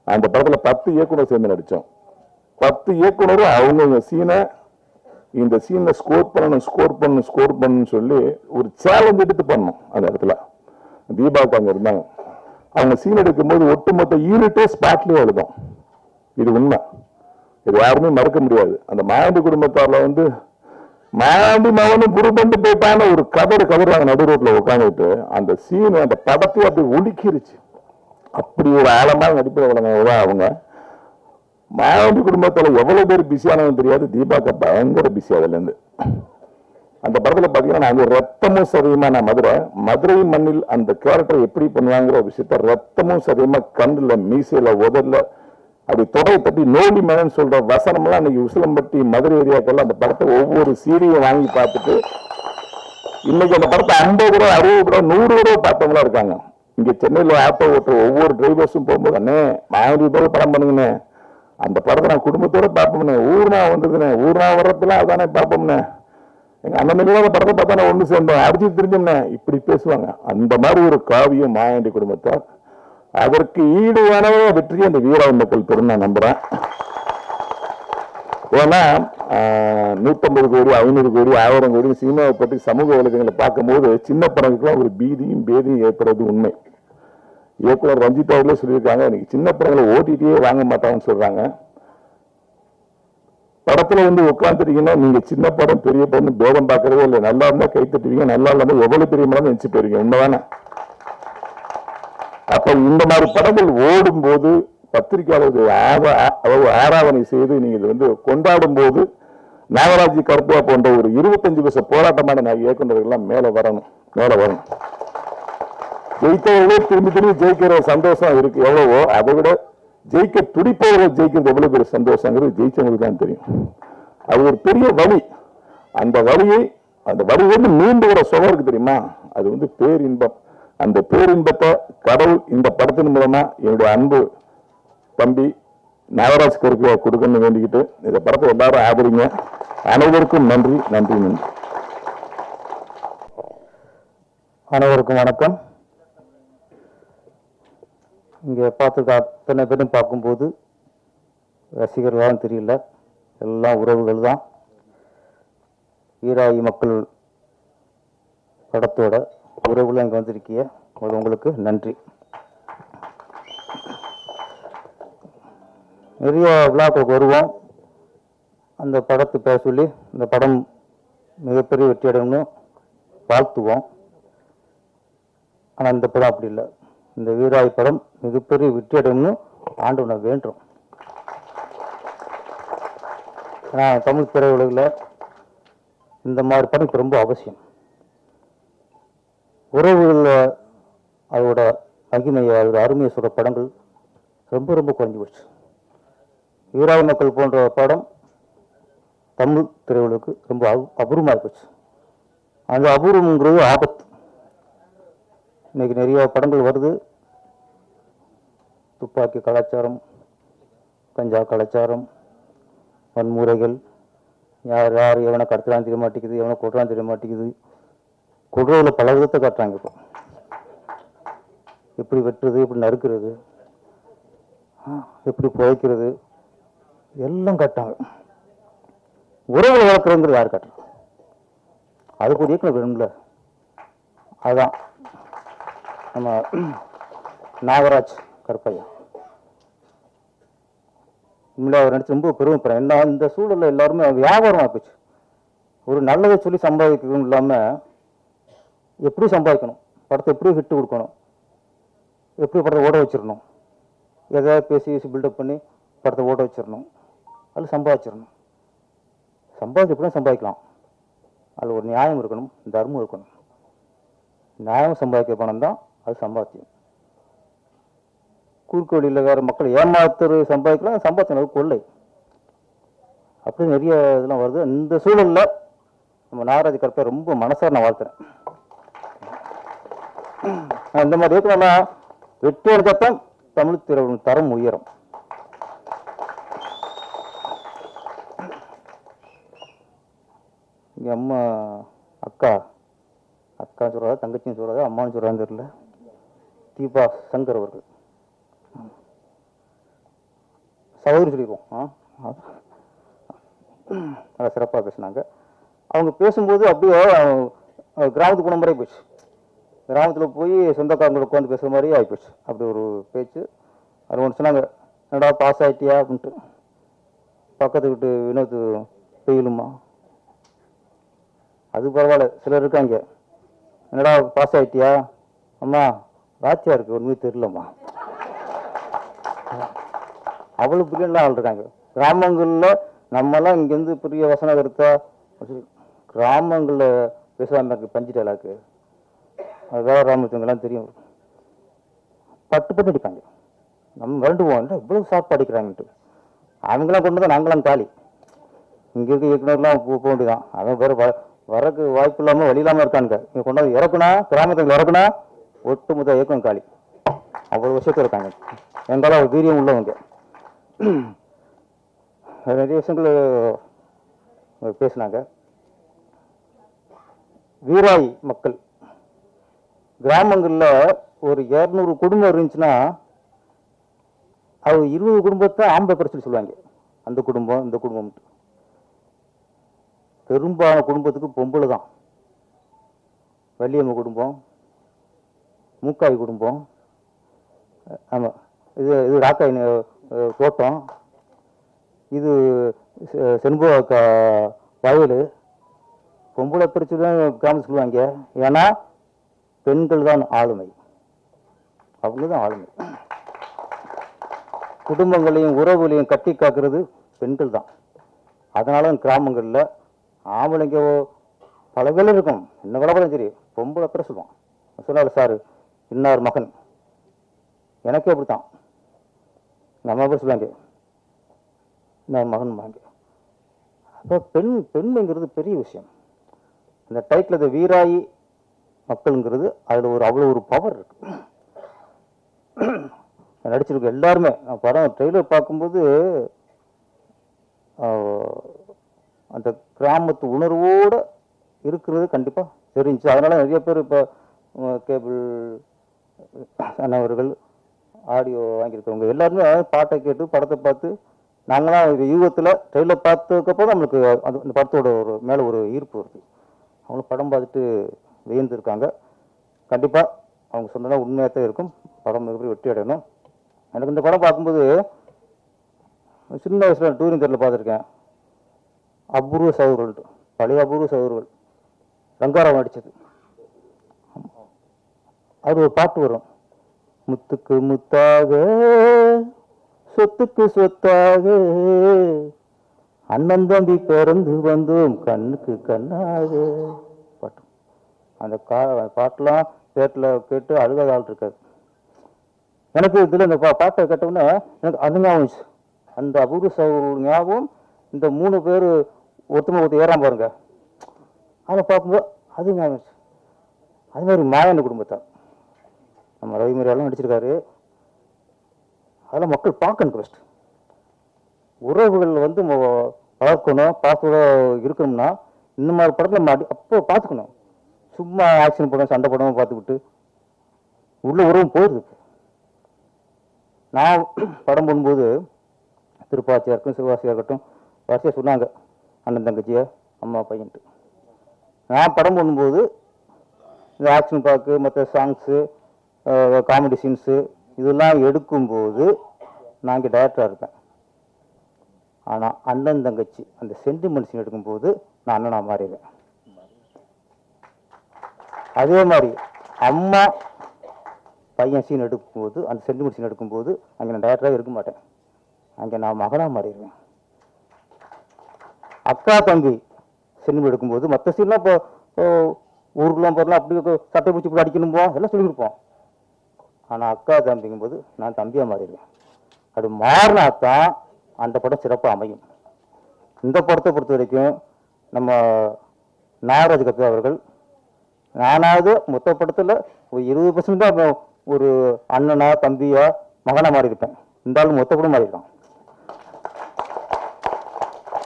Speaker 7: அந்த படத்துல 10 இயக்குனர் சேர்ந்து நடிச்சோம். 10 இயக்குனரும் அவங்க சீனை இந்த சீனை ஸ்கோர் பண்ணணும் சொல்லி ஒரு சேலஞ்ச் எடுத்து பண்ணணும். அந்த இடத்துல தீபாவுக்கு அங்க இருந்தாங்க. அவங்க சீன் எடுக்கும்போது ஒட்டுமொத்த யூனிட்டே ஸ்பாட்லயே எழுதும். இது உண்மை, இது யாருமே மறக்க முடியாது. அந்த மாயாண்டி குடும்பத்தார்ல வந்து மாயாண்டி மகனும் குடும்பம் போயிட்டான ஒரு கதறாங்க நடு ரோட்ல உட்காந்துட்டு. அந்த சீன் அந்த படத்தை அப்படி ஒடுக்கிருச்சு. அப்படி ஒரு ஆழமாக நடிப்பு வழங்க அவங்க. மாயாண்டி குடும்பத்துல எவ்வளவு பேர் பிஸியானவங்க தெரியாது, தீபாக்க பயங்கர பிஸி. அதுல இருந்து அந்த படத்துல பாத்தீங்கன்னா நாங்க ரத்தமும் சதயமா, நான் மதுரை மண்ணில் அந்த கேரக்டர் எப்படி பண்ணுவாங்கிற விஷயத்த ரத்தமும் சதயமா கண்ணுல மீசையில உதல்ல அப்படி தொகை தட்டி நோண்டி மேனு சொல்ற வசனம்லாம் இன்னைக்கு உசிலம்பட்டி மதுரை ஏரியாக்கெல்லாம் அந்த படத்தை ஒவ்வொரு சீடியும் வாங்கி பார்த்துட்டு இன்னைக்கு அந்த படத்தை 50 ரூபா 60 ரூபா 100 ரூபா பார்த்தவங்களா இருக்காங்க. இங்க சென்னையில ஆட்டோ ஓட்டுற ஒவ்வொரு டிரைவர்ஸும் போகும்போது அண்ணே மாயாண்டி போல படம் பண்ணுங்கண்ணே, அந்த படத்தை நான் குடும்பத்தோட பார்ப்போம்னே, ஊர்னா வந்ததுண்ணே, ஊர்னா வர்றதுலாம் அதானே பார்ப்போம்னே, எங்க அந்த மாதிரி படத்தை பார்த்தா நான் ஒண்ணு சேர்ந்தோம் அடிச்சு தெரிஞ்சோம்னே, இப்படி பேசுவாங்க. அந்த மாதிரி ஒரு காவியம் மாயாண்டி குடும்பத்தார். அதற்கு ஈடுவான வெற்றி அந்த வீராவி மக்கள் பெரும் நான் நம்புறேன். ஏன்னா 150 கோடி 500 கோடி 1000 கோடி சினிமாவை பற்றி சமூக வலைதளங்களை பார்க்கும்போது சின்ன படங்களுக்குலாம் ஒரு பேதியும் ஏற்படுறது உண்மை. இயக்குனர் ரஞ்சித் அவர்களே சொல்லியிருக்காங்க, இன்னைக்கு சின்ன படங்களை ஓட்டிட்டே வாங்க மாட்டாங்கன்னு சொல்றாங்க. படத்துல வந்து உட்காந்துட்டீங்கன்னா நீங்க சின்ன படம் பெரிய படம் பேதம் பார்க்கறதே இல்லை. நல்லா இருந்தா கை தட்டுவீங்க, நல்லா இருந்தா எவ்வளவு பெரிய படம் நினைச்சு போயிருவீங்க. உண்மைதானே? அப்ப இந்த மாதிரி படங்கள் ஓடும் போது பத்திரிகையாளர்கள் ஆராதனை செய்து நீங்க வந்து கொண்டாடும் போது நாகராஜ் கருப்பா போன்ற ஒரு 25 வருஷ போராட்டமான இயக்குநர்கள் எல்லாம் மேல வரணும். ஜெயித்தவர்களே திரும்பி ஜெயிக்கிற சந்தோஷம் இருக்கு எவ்வளவோ, அதை விட ஜெயிக்க துடிப்பவர்கள் ஜெயிக்கிறது எவ்வளவு பெரிய சந்தோஷங்கிறது ஜெயிச்சவங்களுக்கு தான் தெரியும். அது ஒரு பெரிய வழி. அந்த வழியிலிருந்து மீண்டு வர சுகம் இருக்கு தெரியுமா, அது வந்து பேரின்பம். அந்த பேரின்பத்தை கடவுள் இந்த படத்தின் மூலமா என்னுடைய அன்பு தம்பி நாகராஜ் கருப்பியா கொடுக்கணும்னு வேண்டிக்கிட்டு இந்த படத்தை எல்லாரும் ஆதரிங்க. அனைவருக்கும் நன்றி.
Speaker 2: அனைவருக்கும் வணக்கம். இங்கே பார்த்துக்க அத்தனை பேரும் பார்க்கும்போது ரசிகர்களாலும் தெரியல, எல்லாம் உறவுகள் தான். வீராவி மக்கள் படத்தோட உறவுகள் இங்கே வந்திருக்கிய உங்களுக்கு நன்றி. நிறைய விழாக்களுக்கு வருவோம், அந்த படத்தை பேச சொல்லி இந்த படம் மிகப்பெரிய வெற்றி அடையணும்னு வாழ்த்துவோம். ஆனால் இந்த படம் அப்படி இல்லை. இந்த வீராவி படம் மிகப்பெரிய வெற்றி அடையணும்னு ஆண்டவனை வேண்டும். ஏன்னா தமிழ் திரையுலகில் இந்த மாதிரி படம் இப்போ ரொம்ப அவசியம். உறவுகளில் அதோட
Speaker 8: அகிமையா ஒரு அருமையை சொல்கிற படங்கள் ரொம்ப ரொம்ப குறைஞ்சி போச்சு. ஈராய் மக்கள் போன்ற படம் தமிழ் திரையுலகுக்கு ரொம்ப அபூர்வமாக போச்சு. அந்த அபூர்வங்கிறது ஆபத்து. இன்னைக்கு நிறைய படங்கள் வருது, துப்பாக்கி கலாச்சாரம், கஞ்சா கலாச்சாரம், வன்முறைகள், யார் யார் எவனை கடத்துறான்னு தெரிய மாட்டேங்குது, எவனை கொட்டுறான்னு தெரிய மாட்டேங்குது. கொடுறதில் பல விதத்தை காட்டுறாங்க. இப்போ எப்படி வெட்டுறது, எப்படி நறுக்கிறது, எப்படி புதைக்கிறது எல்லாம் காட்டாங்க. உறவு வளர்க்குறதுங்கிறது யார் காட்டுறாங்க? அதுக்கு ஒரு இயக்குனர் வேணும்ல. அதுதான் நம்ம நாகராஜ் கருப்பையா. உண்மையில அவர் நடிச்சு ரொம்ப பெருமைப்படுறேன். என்ன இந்த சூழலில் எல்லாருமே வியாபாரம் ஆயிடுச்சு. ஒரு நல்லதை சொல்லி சம்பாதிக்கணும் இல்லாமல் எப்படி சம்பாதிக்கணும், படத்தை எப்படி ஹிட்டு கொடுக்கணும், எப்படி படத்தை ஓட வச்சிடணும், எதாவது பேசி பில்டப் பண்ணி படத்தை ஓட வச்சிடணும், அதில் சம்பாதிச்சிடணும். சம்பாதிச்சு எப்படி சம்பாதிக்கலாம், அதில் ஒரு நியாயம் இருக்கணும், தர்மம் இருக்கணும். நியாயம் சம்பாதிக்கிற பணம் தான் அது சம்பாத்தியம். குறுக்கு வழியில் வேறு மக்கள் ஏமாத்துறது சம்பாதிக்கலாம், சம்பாதிக்கணும் கொள்ளை, அப்படி நிறைய இதெல்லாம் வருது. இந்த சூழலில் நம்ம நாகராஜ் கருப்பை ரொம்ப மனசார நான் வாழ்த்துறேன். இந்த மாதிரி இருக்கணும்னா வெற்றி எடுக்கத்தான் தமிழ் திரையுலகின் தரம் உயரும். எங்கள் அம்மா அக்கா சொல்கிறாங்க, தங்கச்சியும் சொல்கிறாங்க, அம்மாவும் சொல்கிறாங்க தெரியல, தீபா சங்கர் அவர்கள் சகோதரி சொல்லிடுவோம். நல்லா சிறப்பாக பேசினாங்க. அவங்க பேசும்போது அப்படியே கிராமத்து குணம் முறை போச்சு. கிராமத்தில் போய் சொந்தக்காரங்களை உட்காந்து பேசுகிற மாதிரியே ஆகிப்போச்சு. அப்படி ஒரு பேச்சு. அது ஒன்று சொன்னாங்க, என்னடா பாஸ் ஆகிட்டியா அப்படின்ட்டு. பக்கத்து வீட்டு வினோத் பெயிலுமா, அது பரவாயில்ல. சிலர் இருக்காங்க, என்னடா பாஸ் ஆகிட்டியா, அம்மா ராத்தியா இருக்கு ஒன்றுமே தெரியலம்மா. அவ்வளோ பிரியாணிலாம் ஆள் இருக்காங்க கிராமங்களில். நம்மலாம் இங்கேருந்து பெரிய வசனம் எடுத்தா கிராமங்களில் பேசாமல் இருக்கு பஞ்சு டைலாக்கு. அது வேற ராமச்சந்திரலாம் தெரியும். பட்டு அடிப்பாங்க. நம்ம மிரண்டுவோம், இவ்வளோ சாப்பாடு அடிக்கிறாங்கன்ட்டு. அவங்களாம் கொண்டு தான் நாங்களாம் காலி. இங்கே இருக்க இயக்குனர்லாம் போக வேண்டியதான். அவன் வேறு வரக்கு வாய்ப்பு இல்லாமல் வழி இல்லாமல் இருக்கானுங்க. இங்கே கொண்டாந்து இறக்குனா, கிராமத்தில் இறக்குனா ஒட்டுமொத்த இயக்கம் காலி. அவ்வளோ விஷயத்தில் இருக்காங்க. எங்களால் ஒரு வீரியம் உள்ளவங்க. நிறைய விஷயங்கள் பேசினாங்க. வீராய் மக்கள் கிராமங்களில் ஒரு 200 குடும்பம் இருந்துச்சுன்னா அது 20 குடும்பத்தை ஆம்பளை பிரச்சனை சொல்லுவாங்க. அந்த குடும்பம் இந்த குடும்பம். பெரும்பாலான குடும்பத்துக்கு பொம்பளை தான். வள்ளியம்ம குடும்பம், மூக்காய் குடும்பம், ஆமாம் இது ராக்காய் தோட்டம், இது செண்பக வயல். பொம்பளை பிரச்சனை தான் கிராமம் சொல்லுவாங்க. ஏன்னா பெண்கள் தான் ஆளுமை, அவங்க தான் ஆளுமை. குடும்பங்களையும் உறவுகளையும் கட்டி காக்கிறது பெண்கள் தான். அதனால கிராமங்களில் ஆம்பளைங்க பல பேர் இருக்கும். என்ன கூட சரி, பொம்பளை பேர் சொல்லுவான். சொன்னாரு சார் இன்னார் மகன், எனக்கே அப்படித்தான். நம்ம பேர் சொல்லுவாங்க இன்னார் மகன் வாங்க. அப்போ பெண்மைங்கிறது பெரிய விஷயம். இந்த டைட்டில் இந்த வீராயி மக்கள்ங்கிறது அதில் அவ்வளோ ஒரு பவர் இருக்கு. நடிச்சிருக்க எல்லாருமே படம் ட்ரெய்லர் பார்க்கும்போது அந்த கிராமத்து உணர்வோடு இருக்கிறது கண்டிப்பாக தெரிஞ்சு. அதனால நிறைய பேர் இப்போ கேபிள் அண்ணவர்கள் ஆடியோ வாங்கியிருக்கவங்க எல்லாருமே பாட்டை கேட்டு படத்தை பார்த்து, நாங்களாம் ஒரு யூகத்தில் ட்ரெய்லர் பார்த்ததுக்கப்புறம் நம்மளுக்கு அந்த படத்தோட மேலே ஒரு ஈர்ப்பு வருது. அவங்களும் படம் பார்த்துட்டு வியந்திருக்காங்க. கண்டிப்பாக அவங்க சொன்னதான் உண்மையாக தான் இருக்கும். படம் மிகப்பெரிய வெற்றி அடையணும். எனக்கு இந்த படம் பார்க்கும்போது சின்ன வயசில் டூரிங் தேட்டரில் பார்த்துருக்கேன். அபூர்வ சகோதரர்கள், பழைய அபூர்வ சகோதரர்கள், ரங்காராவ் நடித்தது. அது ஒரு பாட்டு வரும், முத்துக்கு முத்தாக சொத்துக்கு சொத்தாக அண்ணன் தம்பி பிறந்து வந்தோம் கண்ணுக்கு கண்ணாக பாட்டு. அந்த பாட்டெலாம் தேட்டரில் கேட்டு அழுகாத ஆள் இருக்காது. எனக்கு இதில் இந்த பாட்டை கேட்டவுடனே எனக்கு அது ஞாபகம், அந்த அபூர்வ சகோதரர் ஞாபகம், இந்த 3 பேர் ஒருத்தர் ஏறாம பாருங்க, அதை பார்க்கும்போது அது ஞாபகம். அது மாதிரி மாயாண்டி குடும்பத்தார் நம்ம ரவிமரியாலும் நடிச்சிருக்காரு. அதெல்லாம் மக்கள் பார்க்கணும். ஃபஸ்ட் உறவுகள் வந்து வளர்க்கணும், பாசோட இருக்கணும்னா இந்த மாதிரி படத்தில் அப்போ பார்த்துக்கணும். சும்மா ஆக்ஷன் படம் சண்டை படமும் பார்த்துக்கிட்டு உள்ள உறவும் போயிடுது. நான் படம் பண்ணும்போது திருப்பாச்சியாக இருக்கட்டும், சிவகாசியாக இருக்கட்டும், வரிசையாக சொன்னாங்க அண்ணன் தங்கச்சியை அம்மா பையன்ட்டு. நான் படம் பண்ணும்போது இந்த ஆக்ஷன் பார்க்கு, மற்ற சாங்ஸு, காமெடி சீன்ஸு இதெல்லாம் எடுக்கும்போது நான் இங்கே டைரக்டராக இருப்பேன். ஆனால் அண்ணன் தங்கச்சி அந்த சென்டிமெண்ட் சீன் எடுக்கும்போது நான் அண்ணனாக மாறிடுவேன். அதே மாதிரி அம்மா பையன் சீன் எடுக்கும்போது, அந்த சென்டிமெண்ட் சீன் எடுக்கும்போது அங்கே நான் டைரக்டராக இருக்க மாட்டேன், அங்கே நான் மகனாக மாறிடுவேன். அக்கா தம்பி சென்டிமெண்ட் எடுக்கும்போது மற்ற சீன்லாம் இப்போ ஊருக்குலாம் போகிறலாம் அப்படி சட்டை பிடிச்சி இப்படி அடிக்கணும்போ எல்லாம் சொல்லி கொடுப்போம். ஆனால் அக்கா தம்பிங்கும்போது நான் தம்பியாக மாறிடுவேன். அது மாறினா தான் அந்த படம் சிறப்பாக அமையும். இந்த படத்தை பொறுத்த வரைக்கும் நம்ம நாகராஜ் கப்பி அவர்கள், நானாவது மொத்த படத்தில் ஒரு 20% தான் ஒரு அண்ணனா தம்பியா மகனா மாறி இருப்பேன். இந்த ஆள் மொத்த படம் மாறி இருக்கான்.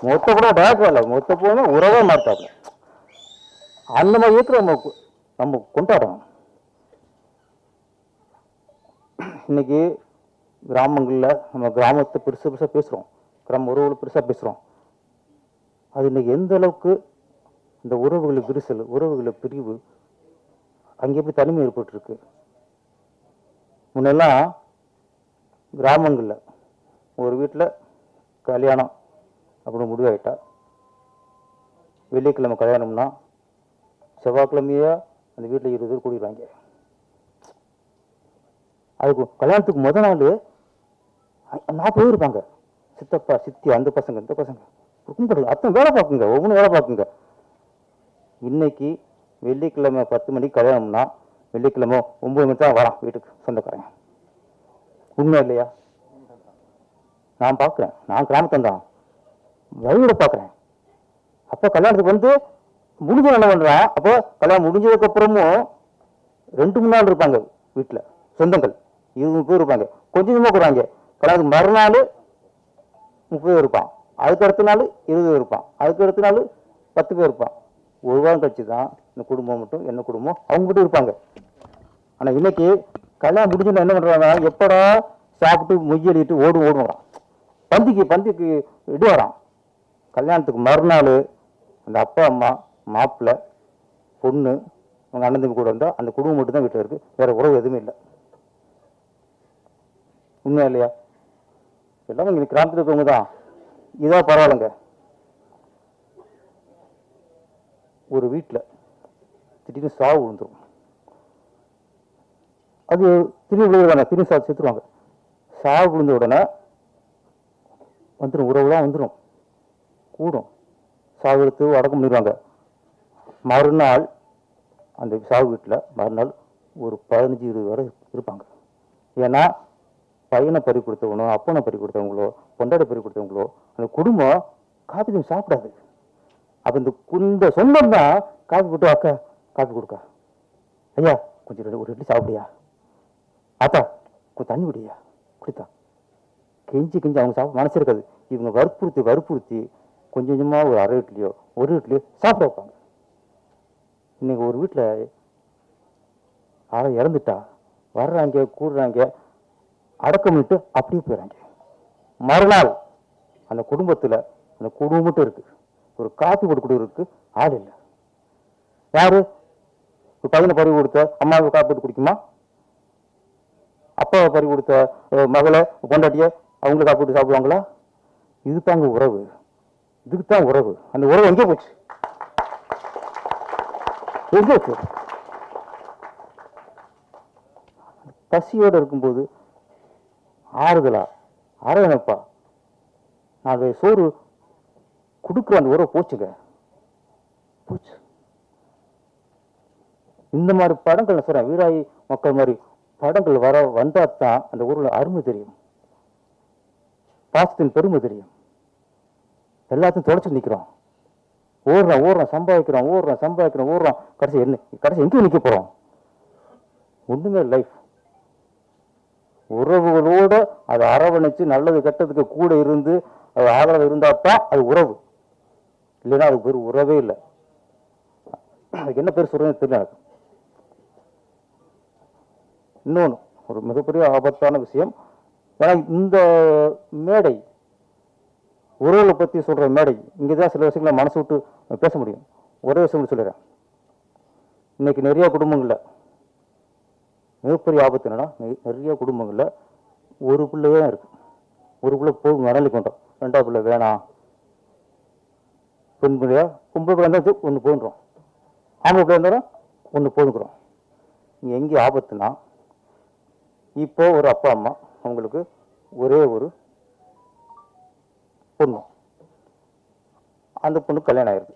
Speaker 8: மொத்த படம் டேரக்டர் இல்லை, மொத்த படம் உறவே மாட்டாங்க. அந்த மாதிரி இருக்கிற நம்ம கொண்டாடணும். இன்னைக்கு கிராமங்களில் நம்ம கிராமத்தை பெருசாக பேசுகிறோம், கிராம உறவுகளை பெருசாக பேசுகிறோம். அது இன்னைக்கு எந்த அளவுக்கு இந்த உறவுகளை விரிசல், உறவுகளை பிரிவு அங்கே எப்படி தனிமை ஏற்பட்டுருக்கு. முன்னெல்லாம் கிராமங்களில் ஒரு வீட்டில் கல்யாணம் அப்படின்னு முடிவாயிட்டா வெள்ளிக்கிழமை கல்யாணம்னா செவ்வாய்க்கிழமையே அந்த வீட்டில் 20 பேர் கூடிடுவாங்க. அதுக்கு கல்யாணத்துக்கு முத நாள் 40 பேர் இருப்பாங்க. சித்தப்பா சித்தி, அந்த பசங்க இந்த பசங்க குடும்பத்தில் அத்தனை வேலை பார்க்குங்க, ஒவ்வொன்றும் வேலை பார்க்குங்க. இன்னைக்கு வெள்ளிக்கிழமை 10 மணிக்கு கல்யாணம்னா வெள்ளிக்கிழமை 9 மணிக்கு தான் வரான் வீட்டுக்கு சொந்தக்காரங்க. உண்மை இல்லையா? நான் பார்க்குறேன், நான் கிராமத்தான் தான் வழியோட பார்க்குறேன். அப்போ கல்யாணத்துக்கு வந்து முடிஞ்ச என்ன பண்ணுறான், அப்போ கல்யாணம் முடிஞ்சதுக்கு அப்புறமும் 2-3 நாள் இருப்பாங்க வீட்டில் சொந்தங்கள், 20 பேர் இருப்பாங்க. கொஞ்சமாக கூறாங்க. கல்யாணத்துக்கு மறுநாள் 30 பேர் இருப்பான், அதுக்கு அடுத்த நாள் 20 பேர் இருப்பான், அதுக்கு அடுத்த நாள் 10 பேர் இருப்பான். ஒரு வாரம் கழிச்சு தான் இந்த குடும்பம் மட்டும், என்ன குடும்பம் அவங்க மட்டும் இருப்பாங்க. ஆனால் இன்னைக்கு கல்யாணம் முடிஞ்சுன்னா என்ன பண்ணுறாங்க, எப்படா சாப்பிட்டு மொய் எழுதிட்டு ஓடுவான், பந்திக்கு இடு வரான். கல்யாணத்துக்கு மறுநாள் அந்த அப்பா அம்மா மாப்பிள்ளை பொண்ணு அவங்க அண்ணன் தம்பி கூட இருந்தால் அந்த குடும்பம் மட்டும் தான் வீட்டில் இருக்குது, வேற உறவு எதுவுமே இல்லை. உண்மையா இல்லையா? எல்லாமே இங்கே கிராமத்தில் இருக்கவங்க தான். இதான் பரவாயில்லைங்க. ஒரு வீட்டில் திடீர்னு சாவு விழுந்துடும், அது திரும்பி விழுவாங்க, திரும்பி செத்துருவாங்க. சாவு விழுந்த உடனே வந்துடும், உறவுலாம் வந்துடும், கூடும், சாவு எடுத்து அடக்கம் பண்ணிடுவாங்க. மறுநாள் அந்த சாவு வீட்டில் மறுநாள் ஒரு 15-20 வரை இருப்பாங்க. ஏன்னா பையனை பறி கொடுத்தவனோ, அப்பனை பறி கொடுத்தவங்களோ, பொண்டாடை பறி கொடுத்தவங்களோ அந்த குடும்பம் காப்பி தண்ணி சாப்பிடாது. அப்போ இந்த சொந்தம் தான் காப்பி போட்டு, அக்கா காப்பி கொடுக்கா, ஐயா கொஞ்சம் ஒரு இட்லி சாப்பிடியா, ஆத்தா கொஞ்சம் தண்ணி விடியா குடித்தா, கெஞ்சி அவங்க சாப்பிட மனசு இருக்காது. இவங்க வற்புறுத்தி கொஞ்சம் கொஞ்சமாக ஒரு 1/2 இட்லியோ 1 இட்லியோ சாப்பிட வைப்பாங்க. இன்னைக்கு ஒரு வீட்டில் யாரும் இறந்துட்டா வர்றாங்க, கூடுறாங்க, அடக்கம் பண்ணிட்டு அப்படியே போயிடறாங்க. மறுநாள் அந்த குடும்பத்தில் அந்த குடும்பம் மட்டும் இருக்கு, ஒரு காப்பி போட்டு கொடுக்குறதுக்கு ஆள் இல்லை. யாரு ஒரு பையனை பறி கொடுத்த அம்மாவுக்கு காப்பி போட்டு குடிக்குமா? அப்பாவை பறி கொடுத்த மகளை பொண்டாட்டிய அவங்களுக்கு காப்பி போட்டு சாப்பிடுவாங்களா? இதுதாங்க உறவு, இதுக்கு தான் உறவு. அந்த உறவு எங்கே போச்சு? எங்கே இருக்கு? பசியோடு இருக்கும்போது ஆறுதலா அரவணைப்பா நான் அதை சோறு கொடுக்குற அந்த உறவு போச்சுங்க, போச்சு. இந்த மாதிரி படங்கள் சொல்றேன், வீராயி மக்கள் மாதிரி படங்கள் வந்தால் தான் அந்த ஊரில் அருமை தெரியும், பாசத்தின் பெருமை தெரியும். எல்லாத்தையும் தொலைச்சு நிற்கிறோம், ஓடுறோம் சம்பாதிக்கிறோம், கடைசி எங்கேயும் நிற்க போகிறோம்? ஒன்றுமே லைஃப். உறவுகளோட அதை அரவணைச்சு நல்லது கெட்டதுக்கு கூட இருந்து அது ஆதரவு இருந்தால் தான் அது உறவு, இல்லைன்னா அது பேர் உறவே இல்லை. அதுக்கு என்ன பேர் சொல்றதுன்னு தெரியல எனக்கு. இன்னொன்று ஒரு மிகப்பெரிய ஆபத்தான விஷயம், ஏன்னா இந்த மேடை உறவுகளை பற்றி சொல்கிற மேடை, இங்கே தான் சில விஷயங்களை மனசு விட்டு பேச முடியும். ஒரே விஷயம் சொல்லிடுறேன், இன்னைக்கு நிறைய குடும்பங்களில் மிகப்பெரிய ஆபத்து என்னன்னா, நிறைய குடும்பங்களில் ஒரு பிள்ளையே தான் இருக்கு, ஒரு பிள்ளை போய் மணலி கொண்டோம், ரெண்டாவது பிள்ளை வேணாம், பெண் பிள்ளையா பொம்பளை பிள்ளை இருந்தால் ஒன்று போயிடுறோம், ஆம்பளை பிள்ளை இருந்தாலும் ஒன்று போதுக்கிறோம். இங்கே எங்கே ஆபத்துனா, இப்போ ஒரு அப்பா அம்மா அவங்களுக்கு ஒரே ஒரு பொண்ணு, அந்த பொண்ணுக்கு கல்யாணம் ஆயிடுது.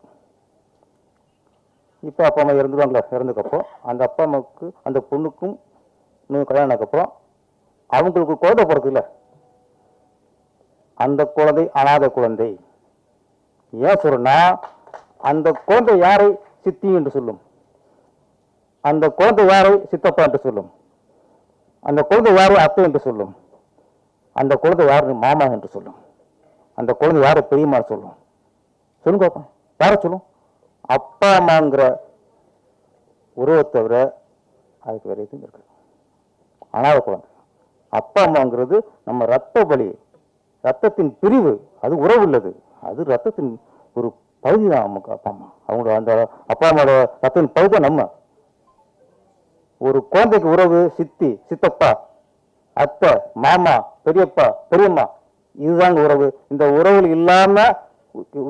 Speaker 8: இப்போ அப்பா அம்மா இறந்துடுவாங்களா, இறந்துக்கப்போ அந்த அப்பா அம்மாவுக்கு அந்த பொண்ணுக்கும் இன்னும் கல்யாணம் ஆனதுக்கப்புறம் அவங்களுக்கு குழந்தை பிறக்குல்ல, அந்த குழந்தை அனாதை குழந்தை. ஏன் சொல்றேன்னா, அந்த குழந்தை யாரை சித்தி என்று சொல்லும், அந்த குழந்தை யாரை சித்தப்பா என்று சொல்லும், அந்த குழந்தை யாரை அத்தை என்று சொல்லும், அந்த குழந்தை யாரு மாமா என்று சொல்லும், அந்த குழந்தை யாரை பெரியம்மா சொல்லும். சொல்லுங்க அப்பா, யாரை சொல்லும்? அப்பா அம்மாங்கிற உறவை தவிர அதுக்கு வேற எதுவும் இருக்கு. அனாதை குழந்தை. அப்பா அம்மாங்கிறது நம்ம ரத்த பலி, ரத்தத்தின் பிரிவு, அது உறவு உள்ளது, அது ரத்தத்தின் ஒரு பகுதி தான். நமக்கு அப்பா அம்மா அவங்களோட அந்த அப்பா அம்மாவோட ரத்தத்தின் பகுதி தான் நம்ம. ஒரு குழந்தைக்கு உறவு சித்தி, சித்தப்பா, அத்தை, மாமா, பெரியப்பா, பெரியம்மா, இதுதாங்க உறவு. இந்த உறவு இல்லாம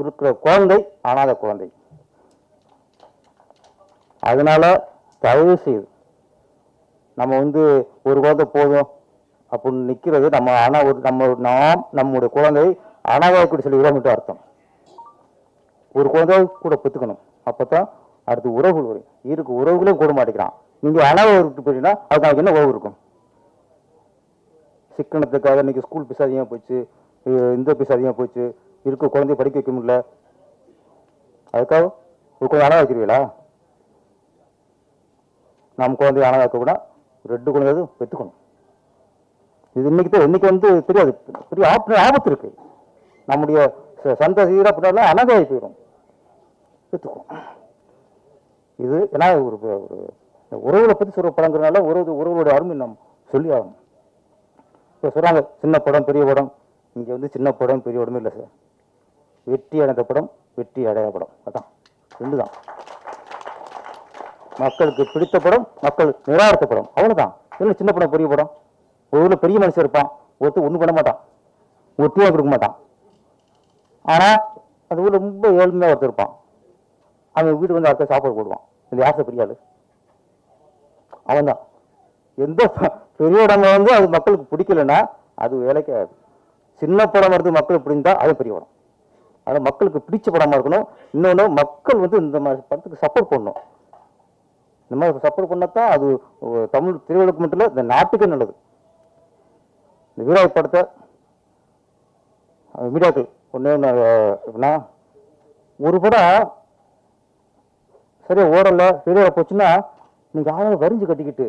Speaker 8: இருக்கிற குழந்தை அனாதை குழந்தை. அதனால தயவு செய்து நம்ம ஒரு குழந்தை போதும் அப்படின்னு நிக்கிறது, நம்முடைய குழந்தை அனாதை கூட சொல்லி உறவு அர்த்தம். ஒரு குழந்தை கூட பெற்றுக்கணும், அப்பதான் அடுத்து உறவுகள் வரும். இருக்கு உறவுகளே கூட மாட்டேங்கிறான். நீங்க அனாதை விட்டு போயிட்டீங்கன்னா அதுக்கு நமக்கு என்ன உறவு இருக்கும்? சிக்கனத்துக்காக இன்னைக்கு ஸ்கூல் பீஸ் அதிகமாக போச்சு, இந்த பீஸ் அதிகமாக போச்சு, இருக்க குழந்தைய படிக்க வைக்க முடியல, அதுக்காக ஒரு குழந்தை அனாதை வைக்கிறீங்களா? நம்ம குழந்தைய அனாதை வைக்க கூட 2 குழந்தையாவது பெற்றுக்கணும். இது இன்னைக்கு தெரியாது, பெரிய ஆபத்து இருக்கு. நம்முடைய சந்ததியரா பின்னால அனாதையாகி போயிடும். பெற்றுக்கணும். இது ஏன்னா ஒரு உறவுகளை பற்றி சொல்ற படங்கிறதுனால உறவுகளுடைய அருமை நம்ம சொல்லி ஆகணும். இப்போ சொல்றாங்க சின்ன படம் பெரிய படம், இங்க சின்ன படம் பெரிய படமே இல்லை சார். வெற்றி அடைந்த படம், வெற்றி அடையாத படம், அதான் 2 தான். மக்களுக்கு பிடித்த படம், மக்கள் நிராகரித்த படம், அவ்வளவுதான். இல்லை சின்ன படம் பெரிய படம். ஒரு ஊர்ல பெரிய மனுஷன் இருப்பான், ஒருத்தர் ஒன்றும் பண்ண மாட்டான், ஒட்டியா கொடுக்க மாட்டான். ஆனா அந்த ஊர்ல ரொம்ப ஏழ்மையா ஒருத்தர் இருப்பான், அவன் வீட்டுக்கு அடுத்த சாப்பாடு போடுவான். இந்த யாசை பெரிய ஆளு அவன் தான். எந்த பெரிய படம் அது மக்களுக்கு பிடிக்கலன்னா அது வேலைக்கு ஆகாது. சின்ன படம் வருது மக்களுக்கு பிடிந்தா அது பெரிய படம். அது மக்களுக்கு பிடிச்ச படமா இருக்கணும். இன்னொன்று மக்கள் இந்த மாதிரி படத்துக்கு சப்போர்ட் பண்ணணும். இந்த மாதிரி சப்போர்ட் பண்ணத்தான் அது தமிழ் திரையுலகம் மட்டும் இல்லை, இந்த நாட்டுக்கே நல்லது. இந்த வீராய் படத்தை மீடியாக்கள் ஒன்று எப்படின்னா, ஒரு படம் சரியா ஓடல சரியா போச்சுன்னா நீங்க ஆளுங்க வரிஞ்சு கட்டிக்கிட்டு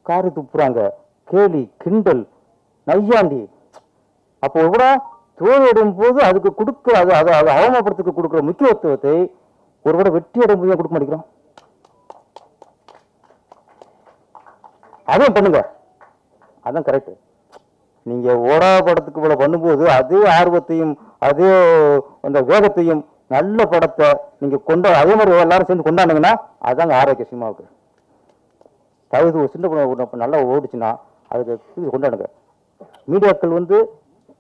Speaker 8: காரி துப்புறாங்க, கேலி கிண்டல் நையாண்டி. அப்போ கூட தோல்வியடையும் போது அதுக்கு கொடுக்குற அது அவமானப்படுத்துக்கு கொடுக்குற முக்கியத்துவத்தை ஒரு கூட வெற்றி அடையும் போது கொடுக்க மாட்டேங்கிறோம். அதையும் பண்ணுங்க, அதான் கரெக்ட். நீங்க ஓடா படத்துக்கு இவ்வளவு பண்ணும்போது அதே ஆர்வத்தையும் அதே அந்த வேகத்தையும் நல்ல படத்தை நீங்க அதே மாதிரி எல்லாரும் சேர்ந்து கொண்டாடுங்கன்னா அதாங்க ஆரோக்கிய சினிமாவுக்கு. தகுதி ஒரு சின்ன படம் நல்லா ஓடிச்சுன்னா அதுக்கு கொண்டாடுங்க. மீடியாக்கள்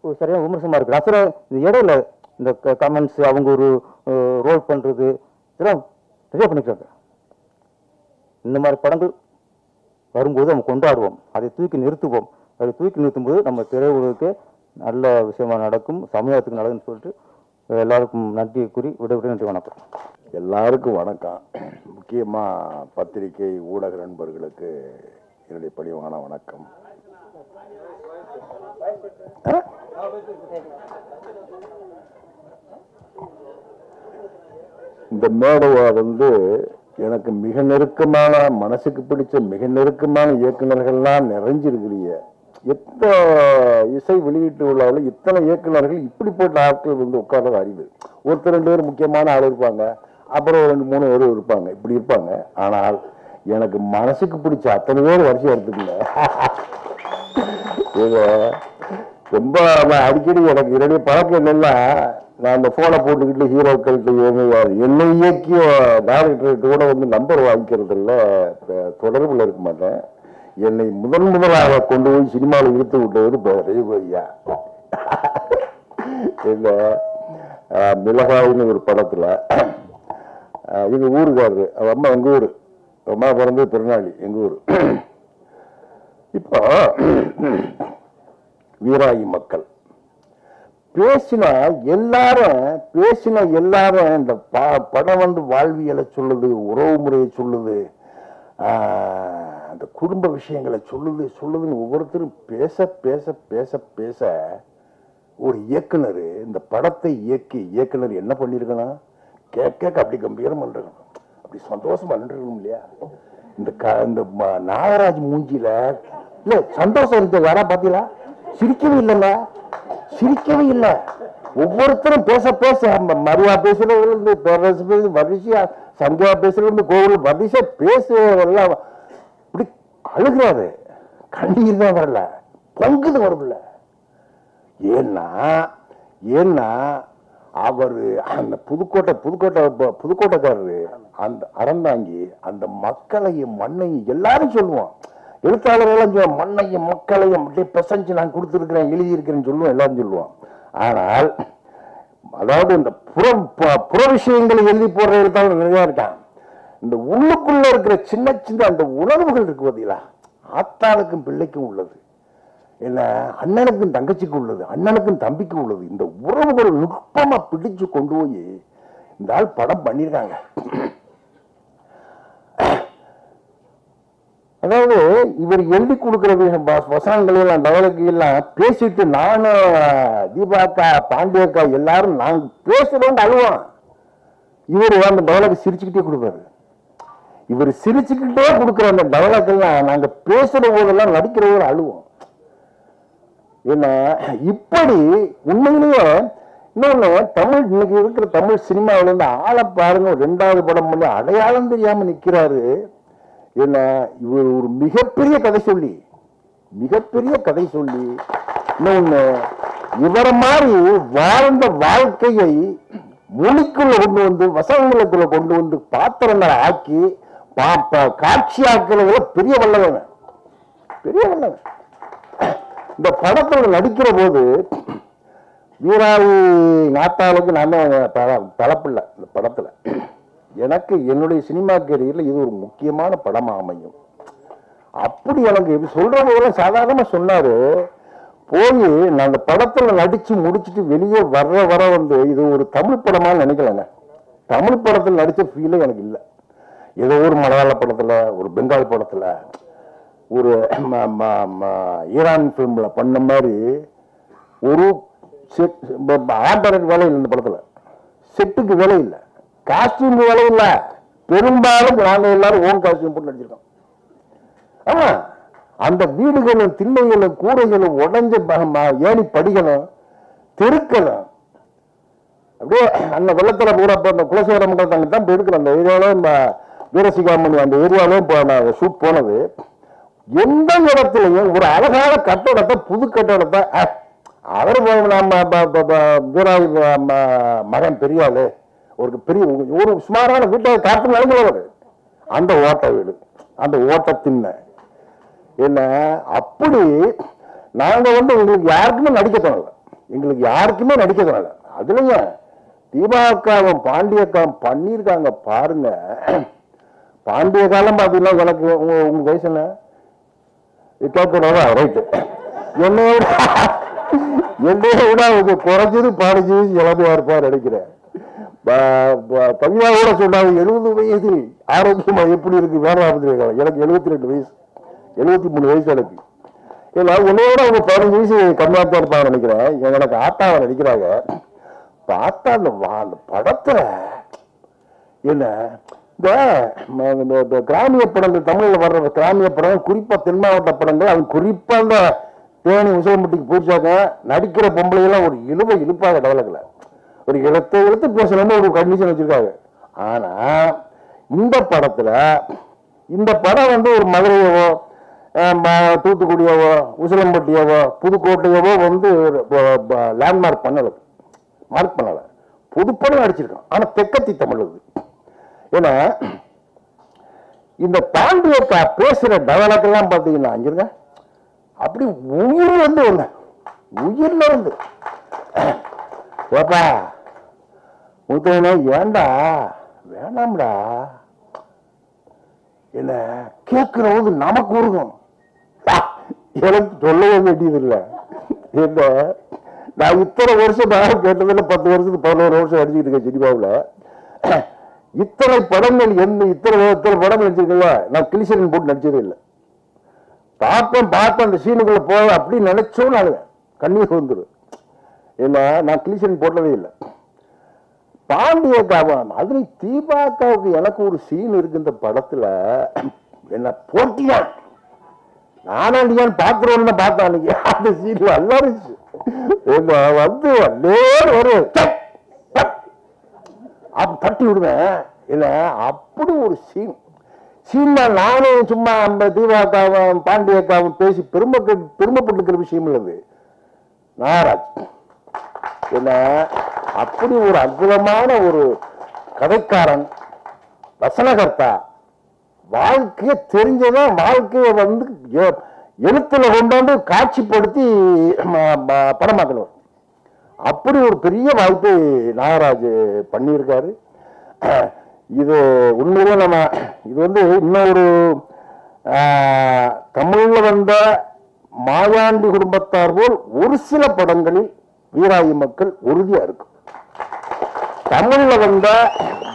Speaker 8: ஒரு சரியான விமர்சனமா இருக்கு. அப்புறம் இந்த இடையில இந்த கமெண்ட்ஸ் அவங்க ஒரு ரோல் பண்றது இதெல்லாம் நிறைய பண்ணிக்கிறாங்க. இந்த மாதிரி படங்கள் வரும்போது நம்ம கொண்டாடுவோம், அதை தூக்கி நிறுத்துவோம். அதை தூக்கி நிறுத்தும் போது நம்ம திரையுலகுக்கு நல்ல விஷயமா நடக்கும், சமூகத்துக்கு நடக்குன்னு சொல்லிட்டு எல்லாருக்கும் நன்றி கூறி விடைபெற்று நன்றி, வணக்கம்.
Speaker 7: எல்லாருக்கும் வணக்கம். முக்கியமாக பத்திரிகை ஊடக நண்பர்களுக்கு என்னுடைய பணிவான வணக்கம். இந்த மேடையை எனக்கு மிக நெருக்கமான, மனசுக்கு பிடிச்ச மிக நெருக்கமான இயக்குநர்கள்லாம் நிறைஞ்சிருக்கிறீங்க. எத்தனை இசை வெளியீட்டு விழாவில் இத்தனை இயக்குநர்கள் இப்படிப்பட்ட ஆட்கள் உட்கார்றது அறிவு. ஒருத்தர் 2 பேர் முக்கியமான ஆள் இருப்பாங்க, அப்புறம் 2-3 பேர் இருப்பாங்க, இப்படி இருப்பாங்க. ஆனால் எனக்கு மனசுக்கு பிடிச்ச அத்தனை பேர் வரிசை எடுத்துக்கல. இது ரொம்ப அடிக்கடி எனக்கு என்னுடைய பழக்கம் என்னன்னா, நான் அந்த போனை போட்டுக்கிட்டு ஹீரோக்கள்கிட்ட என்னை இயக்கிய டைரக்டர்கிட்ட கூட நம்பர் வாங்கிக்கிறது இல்லை, தொடர்பில் இருக்க மாட்டேன். என்னை முதலாக கொண்டு போய் சினிமாவில் இழுத்து விட்டவர் ரவிகோயா. இந்த மிளகாயின்னு ஒரு படத்துல எங்க ஊருக்காரரு, அவ அம்மா எங்க ஊரு, அம்மா பிறந்தது திருநாளி, எங்க ஊர். இப்போ வீராயி மக்கள் பேசின எல்லாரும் இந்த படம் வாழ்வியலை சொல்லுது, உறவு முறையை சொல்லுது, அந்த குடும்ப விஷயங்களை சொல்லுதுன்னு ஒவ்வொருத்தரும் பேச பேச பேச பேச ஒரு இயக்குனர் இந்த படத்தை இயக்குனர் என்ன பண்ணிருக்கணும், கேட்க அப்படி கம்பீரம் பண்றணும், அப்படி சந்தோஷமா நின்றுக்கணும் இல்லையா? இந்த நாகராஜ் மூஞ்சில இல்ல சந்தோஷம் இருக்க யாரா பாத்தீங்களா? சிரிக்கவே இல்லை. ஒவ்வொருத்தரும் பேச பேச மரியா பேசுறது, பேரரசு பேசுறது, வரிசையா சந்தியா பேசுறது, கோவில் வரிசை பேசுறதெல்லாம் இப்படி அழுகிறாரு. கண்ணீர் தான் வரல, பொங்குது வரல. ஏன்னா அவரு அந்த புதுக்கோட்டைக்காரரு அந்த அறந்தாங்கி அந்த மக்களையும் மண்ணையும் எல்லாரும் சொல்லுவோம், எழுத்தாளர்கள் சொல்லுவோம், மண்ணையும் மக்களையும் அப்படியே பிசைஞ்சு நான் கொடுத்துருக்கிறேன், எழுதியிருக்கிறேன்னு சொல்லுவோம், எல்லாரும் சொல்லுவோம். ஆனால் அதாவது இந்த புற விஷயங்களை எழுதி போடுற எழுத்தாளர் நிறையா இருக்கான். இந்த உள்ளுக்குள்ள இருக்கிற சின்ன சின்ன அந்த உணர்வுகள் இருக்கு பார்த்தீங்களா, ஆத்தாளுக்கும் பிள்ளைக்கும் உள்ளது, என்ன அண்ணனுக்கும் தங்கச்சிக்கும் உள்ளது, அண்ணனுக்கும் தம்பிக்கும் உள்ளது, இந்த உறவுகள் நுட்பமா பிடிச்சு கொண்டு போய் இந்த ஆள் படம் பண்ணியிருக்காங்க. அதாவது இவர் எழுதி கொடுக்கிற வசனங்களெல்லாம் டெவலப்லாம் பேசிட்டு நானும் தீபாக்கா பாண்டியக்கா எல்லாரும் நாங்க பேசுறோம் அழுவோம். இவர் அந்த டெவலப் சிரிச்சுக்கிட்டே கொடுப்பாரு. இவர் சிரிச்சுக்கிட்டே கொடுக்குற அந்த டெவலப் எல்லாம் நாங்க பேசுற போதெல்லாம் நடிக்கிற போது அழுவோம். என்ன இப்படி உண்மையிலேயே இன்னொன்னு தமிழ் இன்னைக்கு இருக்கிற தமிழ் சினிமாவில ஆளை பாருங்க, 2வது படம் பண்ணி அடையாளம் தெரியாம நிக்கிறாரு. என்ன இவர் ஒரு மிகப்பெரிய கதை சொல்லி இன்னொன்னு இவரை மாதிரி வாழ்ந்த வாழ்க்கையை மொழிக்குள்ள கொண்டு வந்து வசனங்களுக்குள்ள கொண்டு வந்து பாத்திரங்களை ஆக்கி காட்சியாக்குறதுல பெரிய வல்லவன். இந்த படத்துல நடிக்கிற போது வீராவி நாட்டாளுக்கு நான் தலப்பில்லை. இந்த படத்துல எனக்கு என்னுடைய சினிமா கேரியர்ல இது ஒரு முக்கியமான படமா அமையும். அப்படி எனக்கு சொல்ற போதெல்லாம் சாதாரணமா சொன்னாரு. போய் நான் அந்த படத்துல நடிச்சு முடிச்சுட்டு வெளியே வர இது ஒரு தமிழ் படமா நினைக்கலங்க. தமிழ் படத்துல நடிச்ச ஃபீலே எனக்கு இல்லை. ஏதோ ஒரு மலையாள படத்துல, ஒரு பெங்கால் படத்துல, ஒரு ஈரான் பிலிம்ல பண்ண மாதிரி ஒரு ஆண்டருக்கு வேலை இல்லை. இந்த படத்துல செட்டுக்கு வேலை இல்லை, காஸ்டியூம் வேலை இல்லை. பெரும்பாலும் நாங்க எல்லாரும் ஓன் காஸ்டியூம் போட்டு நடிச்சிருக்கோம். ஆமா, அந்த வீடுகளும் திண்ணைகளும் கூரைகளும் உடஞ்ச ஏணி படிகளும் தெருக்களும் அப்படியே அந்த வெள்ளத்துல பூரா அந்த குலசேகர மண்டலத்தாங்க தான் போயிருக்கிறோம். அந்த ஏரியாவிலும் வீரசிகாமணி அந்த ஏரியாவிலும் ஷூட் போனது. எந்த இடத்துலையும் ஒரு அழகான கட்டடத்தை, புது கட்டடத்தை அவர் வீராவி மகன் பெரியாளு ஒரு பெரிய ஒரு சுமாரான வீட்டை காட்டு நடந்தவர். அந்த ஓட்ட வீடு, அந்த ஓட்ட திண்ண என்ன அப்படி நாங்க எங்களுக்கு யாருக்குமே நடிக்க தோணல. அதுலயும் தீபாக்காவும் பாண்டியக்காவும் பண்ணியிருக்காங்க பாருங்க. பாண்டிய காலம் பாத்தீங்கன்னா எனக்கு உங்க வயசு என்ன கேட்கணும், ரைட்டு. என்னைய விட அவங்க குறைஞ்சது 15 இளமையா இருப்பார் நினைக்கிறேன். கவியா கூட சொன்னாங்க 70 வயது ஆரோக்கியமா எப்படி இருக்கு வேற. எனக்கு 72 வயசு. 73 வயசு எனக்கு. இல்லை உன்னோட அவங்க 15 வயசு கம்மியாக தான் இருப்பாங்க நினைக்கிறேன். எனக்கு ஆட்டாவை நடிக்கிறாங்க. பார்த்தா அந்த படத்துல என்ன இந்த கிராமிய படங்கள், தமிழில் வர்ற கிராமிய படங்கள், குறிப்பா தென் மாவட்ட படங்கள், அது குறிப்பா அந்த தேனி உசிலம்பட்டிக்கு போச்சாக்க நடிக்கிற பொம்பளையெல்லாம் ஒரு இழுப்பாக டெவலப்ல ஒரு இழுத்து பேசணும்னு ஒரு கண்டிஷன் வச்சிருக்காங்க. ஆனா இந்த படத்துல இந்த படம் வந்து ஒரு மதுரையவோ தூத்துக்குடியவோ உசிலம்பட்டியவோ புதுக்கோட்டையவோ வந்து லேண்ட்மார்க் பண்ணல புதுப்படம் அடிச்சிருக்கான். ஆனா தெக்கத்தி தமிழ் அது. ஏன்னா இந்த பாண்டியக்கா பேசுற டெவலப் எல்லாம் பாத்தீங்கன்னா அங்கிருங்க அப்படி உயிர் வந்து ஒண்ணு உயிர்ல வந்து ஏப்பா முத்தவனே ஏண்டா வேணாம்டா என்ன கேட்கிறவங்க நமக்கு உருகும். எனக்கு சொல்லவே வேண்டியது இல்லை. என்ன நான் இத்தனை வருஷம் நான் கேட்டதில்ல, 10 வருஷத்துக்கு 11 வருஷம் அடிச்சுக்கிட்டு இருக்கேன் சினிமாவில். இத்தனை படங்கள் இத்தனை படம் நடிச்சிருக்கல, நான் கிளிசரின் போட்டு நடிச்சதே இல்லை. பார்ப்பேன் அந்த சீனுக்குள்ள போய் அப்படி நினைச்சோம் நான் கண்ணீர் வந்துடும். ஏன்னா நான் கிளிசரின் போட்டதே இல்லை. பாண்டியக்காவும் அதுல தீபாக்காவுக்கு எனக்கு ஒரு சீன் இருக்கு இந்த படத்துல. என்ன போட்டியான் நானாண்டியான் பாக்குறோன்னு பார்த்தேன் அன்னைக்கு. அந்த சீன் நல்லா இருந்துச்சு. வந்து ஒரு தட்டி விடுவேன். இல்ல அப்படி ஒரு சீன் நானும் சும்மா அந்த தீபாக்காவும் பாண்டியக்காவும் பேசி பெருமைப்பட்டுக்கிற விஷயம் இல்லது. நாராஜ் என்ன அப்படி ஒரு அற்புதமான ஒரு கதைக்காரன், வசனகர்த்தா, வாழ்க்கைய தெரிஞ்சதான் வாழ்க்கைய வந்து எழுத்துல கொண்டாந்து காட்சிப்படுத்தி படமாக்கணும். அப்படி ஒரு பெரிய வாய்ப்பு நாகராஜ் பண்ணியிருக்காரு. இது உண்மையிலே இது வந்து இன்னொரு தமிழ்ல வந்த மாயாண்டி குடும்பத்தார் போல் ஒரு சில படங்களில் வீராயி மக்கள் உறுதியா இருக்கும். தமிழ்ல வந்த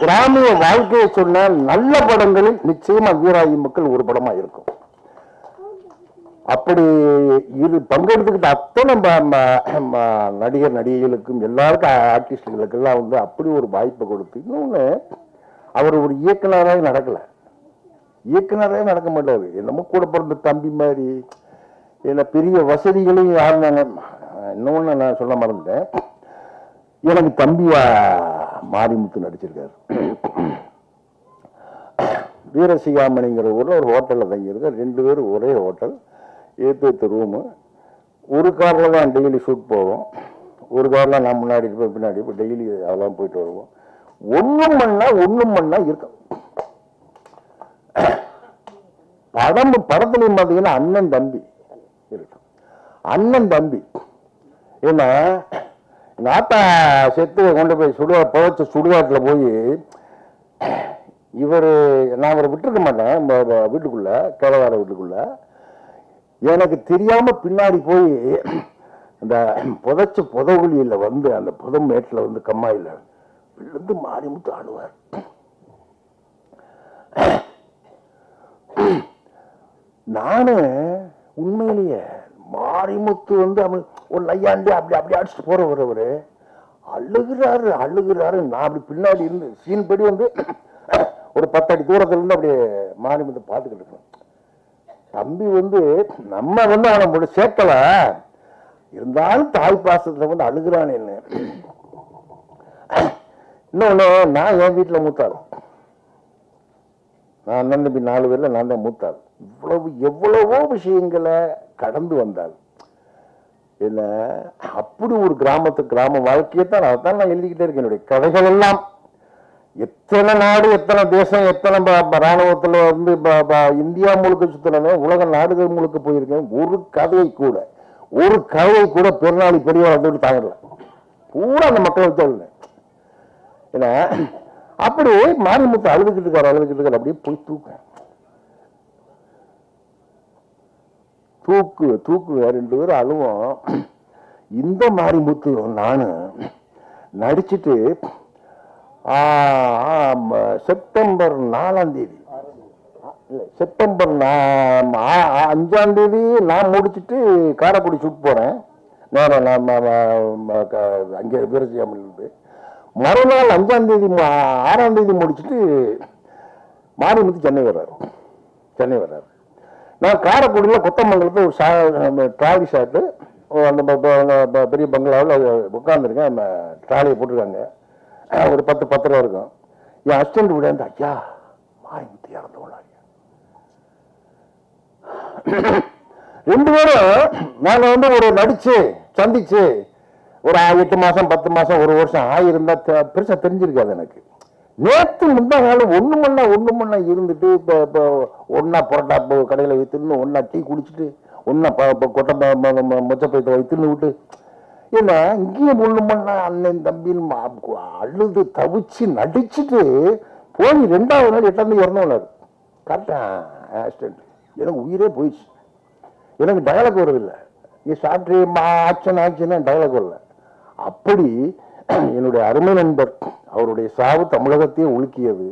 Speaker 7: கிராமிய வாழ்க்கையை சொன்ன நல்ல படங்களில் நிச்சயமா வீராயி மக்கள் ஒரு படமா இருக்கும். அப்படி இது பங்கெடுத்துக்கிட்ட அத்தனை நடிகர் நடிகைகளுக்கும் எல்லாருக்கும் ஆர்டிஸ்டுகளுக்கு எல்லாம் வந்து அப்படி ஒரு வாய்ப்பை கொடுத்து, இன்னொன்னு அவர் ஒரு இயக்குனராக நடக்க மாட்டாரு. என்னமோ கூட பிறந்த தம்பி மாதிரி என்ன பெரிய வசதிகளையும் யாருனாங்க. இன்னொன்னு நான் சொல்ல மறந்துட்டேன், எனக்கு தம்பியா மாரிமுத்து நடிச்சிருக்காரு. வீரசிகாமணிங்கிற ஊர்ல ஒரு ஹோட்டல்ல தங்கியிருக்காரு. 2 பேரும் ஒரே ஹோட்டல், ஏத்து ரூமு. ஒரு கார்ல தான் டெய்லி ஷூட் போவோம், ஒரு கார்ல நான் முன்னாடி இருப்பேன் பின்னாடி இப்போ டெய்லி அதெல்லாம் போயிட்டு வருவோம். ஒண்ணும் பண்ணா இருக்கும். படத்துலையும் பார்த்தீங்கன்னா அண்ணன் தம்பி இருக்கும். அண்ணன் தம்பி ஏன்னா எங்க ஆத்தா செத்து கொண்டு போய் புதைச்ச சுடுகாட்டுல போய் நான் அவரை விட்டுருக்க மாட்டேன் வீட்டுக்குள்ள, கேளவார வீட்டுக்குள்ள. எனக்கு தெரியாம பின்னாடி போய் அந்த புதைச்ச புதவுலியில வந்து அந்த புதமேட்டில் வந்து கம்மாயில விழுந்து மாரிமுத்து ஆடுவார். நானு உண்மையிலேயே மாரிமுத்து வந்து ஒரு நையாண்டி அப்படி அடிச்சுட்டு போறவரு அழுகுறாரு. நான் அப்படி பின்னாடி இருந்து சீன் படி வந்து ஒரு 10 அடி தூரத்துல இருந்து அப்படியே மாரிமுத்து பார்த்துக்கிட்டு இருக்கேன். தம்பி வந்து நம்ம வந்து அவனை சேர்க்கல, இருந்தாலும் தாய் பாசத்துல வந்து அழுகுறான்னு. என்ன இன்னொன்னு, நான் என் வீட்டுல மூத்தாள், நான் அண்ணன் தம்பி 4 பேர்ல நான் தான் மூத்தாள். எவ்வளவோ விஷயங்களை கடந்து வந்தாள். என்ன அப்படி ஒரு கிராம வாழ்க்கையை தான் நான் எழுதிக்கிட்டே இருக்கேன். என்னுடைய கதைகள் எல்லாம் எத்தனை நாடு, எத்தனை தேசம், எத்தனை ராணுவத்துல வந்து இந்தியா முழுக்க சுத்தினேன், உலக நாடுகள் முழுக்க போயிருக்கேன். ஒரு கதையை கூட பெருநாளி பெரிய வந்துட்டு தாங்கல, பூரா அந்த மக்களை வச்சு. ஏன்னா அப்படி மாரிமுத்து அழுதுகிட்டு இருக்காரு. அப்படியே போய் தூக்கு 2 பேரும் அழுவோம். இந்த மாரிமுத்து நானு நடிச்சுட்டு செப்டம்பர் 4ஆம் தேதி செப்டம்பர் 5ஆம் தேதி நான் முடிச்சுட்டு காரைக்குடி ஷூட் போறேன். நேரம் அங்கே வீரசியாமல் இருந்து மறுநாள் 5ஆம் தேதி 6ஆம் தேதி முடிச்சுட்டு மாரிமுத்து சென்னை வர்றாரு. நான் காரைக்குடியில் கொத்தமங்கலத்தில் ஒரு ட்ராலி ஷாட்டு அந்த பெரிய பங்களாவில் உட்காந்துருக்கேன். ட்ராலியை போட்டிருக்காங்க. ஒரு 10 இருக்கும். என் அசிஸ்டன்ட் விட ஐயா மாரிமுத்து இறந்து போனாங்க. 2 பேரும் நாங்கள் வந்து ஒரு நடிச்சு சந்திச்சு ஒரு 8 மாசம் 10 மாசம் 1 வருஷம் ஆயிருந்தா பெருசா தெரிஞ்சிருக்காது எனக்கு. நேற்று முந்தா நாள் ஒண்ணு மண்ணா இருந்துட்டு இப்போ ஒன்னா புரோட்டா கடையில் வைத்துன்னு ஒன்னா டீ குடிச்சிட்டு ஒன்னா கொட்டை மொச்சப்பயத்தை வைத்துன்னு விட்டு ஏன்னா இங்கேயும் ஒண்ணு மண்ணா அண்ணன் தம்பின்னு அழுது தவிச்சு நடிச்சுட்டு போய் 2ஆவது நாள் 8ஆம் தேதி இறந்தவனாரு. கரெக்டா ஆக்சிடென்ட். எனக்கு உயிரே போயிடுச்சு. எனக்கு டயலாக் வருதில்லை. சாப்பிட்டு ஆக்ஷன் டயலாக் வரல. அப்படி என்னுடைய அருமை நண்பர் அவருடைய சாவு தமிழகத்தையே உலுக்கியது.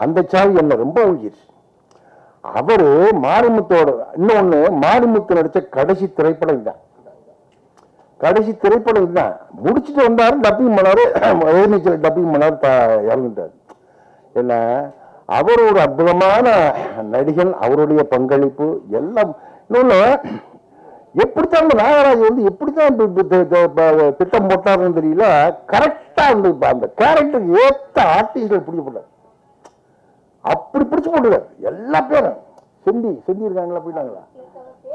Speaker 7: அந்த சாவு என்ன ரொம்ப உலுக்கிடுச்சு. அவரு மாரிமுத்தோட இன்னொன்னு மாரிமுத்து நடிச்ச கடைசி திரைப்படம் தான். முடிச்சுட்டு வந்தாரு, டப்பிங் பண்ணாரு, எதிர்நீச்சல் டப்பிங் பண்ணாரு, இறந்துட்டாரு. என்ன அவர் ஒரு அற்புதமான நடிகன். அவருடைய பங்களிப்பு எல்லாம். இன்னொன்னு எப்படித்தான் நாகராஜ் வந்து எப்படித்தான் திட்டம் போட்டாருன்னு தெரியல. கரெக்டா அந்த கேரக்டருக்கு ஏத்த ஆர்டிஸ்ட் பிடிக்கப்பட்டார். அப்படி பிடிச்சு போட்டுருக்காரு எல்லா பேரும். செந்தி இருக்காங்களா? போயிட்டாங்களா?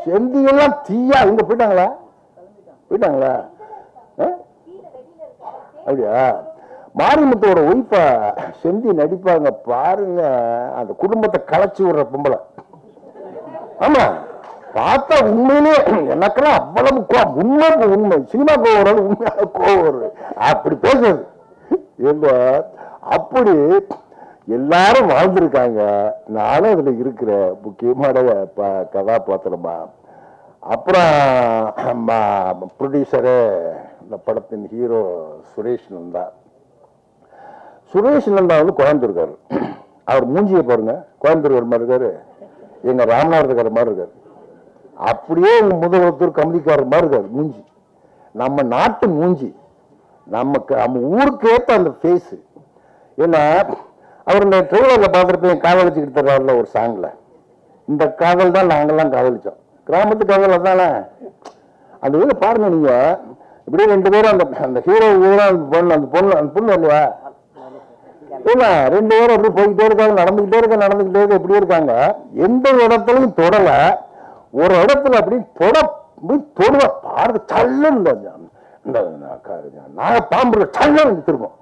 Speaker 7: செந்தி எல்லாம் தீயா இங்க போயிட்டாங்களா? அப்படியா? மாரிமுத்தோட ஒய்ஃபா செந்தி நடிப்பாங்க பாருங்க. அந்த குடும்பத்தை கலைச்சு விடுற பொம்பளை. ஆமா, பார்த்தா உண்மையிலே எனக்கெல்லாம் அவ்வளவு உண்மை சினிமா கோவம் வராது, உண்மையான கோவம் வருது. அப்படி பேசுறது அப்படி எல்லாரும் வாழ்ந்திருக்காங்க. நானும் அதுல இருக்கிற முக்கியமான கதாபாத்திரமா. அப்புறம் ப்ரொடியூசரு இந்த படத்தின் ஹீரோ சுரேஷ் நந்தா வந்து கோயம்புத்தூர் இருக்காரு. அவர் மூஞ்சியை பாருங்க, கோயம்புத்தூர் ஒரு மாதிரி இருக்காரு, எங்க ராமநாதர் மாதிரி இருக்காரு. அப்படியே முதல்வத்தூர் கம்பளிக்காரர் மாதிரி இருக்காரு மூஞ்சி. நம்ம நாட்டு மூஞ்சி, நம்ம ஊருக்கு ஏற்ற அந்த ஃபேஸ். ஏன்னா அவர் இந்த ட்ரெயிலர்ல பார்த்துருப்பேன், காதலிச்சுக்கிட்டு தர்றாருல ஒரு சாங்ல. இந்த காதல் தான் நாங்கெல்லாம் காதலிச்சோம். கிராமத்து காதல் தானே. அந்த இதில் பாருங்க நீங்க, இப்படியே 2 பேரும் அந்த ஹீரோ அந்த பொண்ணு இல்லையா, ஏன்னா 2 பேரும் அப்படி போய்கிட்டே இருக்காங்க, நடந்துகிட்டே இருக்க எப்படி இருக்காங்க. எந்த இடத்துலையும் தொடல, ஒரு இடத்துல அப்படி தொடுவ பாரு சல்லு நாக பாம்பு சல்லு திரும்பும்.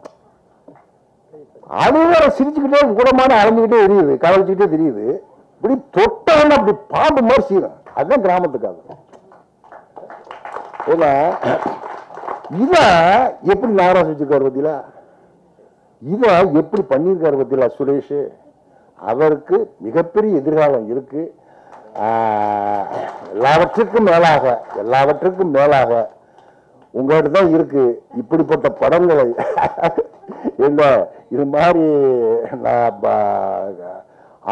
Speaker 7: அது வேற சிரிச்சுக்கிட்டே கூடமான அலைஞ்சுக்கிட்டே தெரியுது, கவலைச்சுக்கிட்டே தெரியுது. இப்படி தொட்டவன அப்படி பாம்பு மாதிரி செய்யணும். அதுதான் கிராமத்துக்காக. ஏன்னா இத எப்படி நாகராஜ் வச்சிருக்காரு பத்தியா, இத எப்படி பண்ணியிருக்காரு பத்தியா சுரேஷ். அவருக்கு மிகப்பெரிய எதிர்காலம் இருக்கு. எல்லாவற்றுக்கும் மேலாக உங்கள்கிட்ட தான் இருக்கு இப்படிப்பட்ட படங்களை. என்ன இது மாதிரி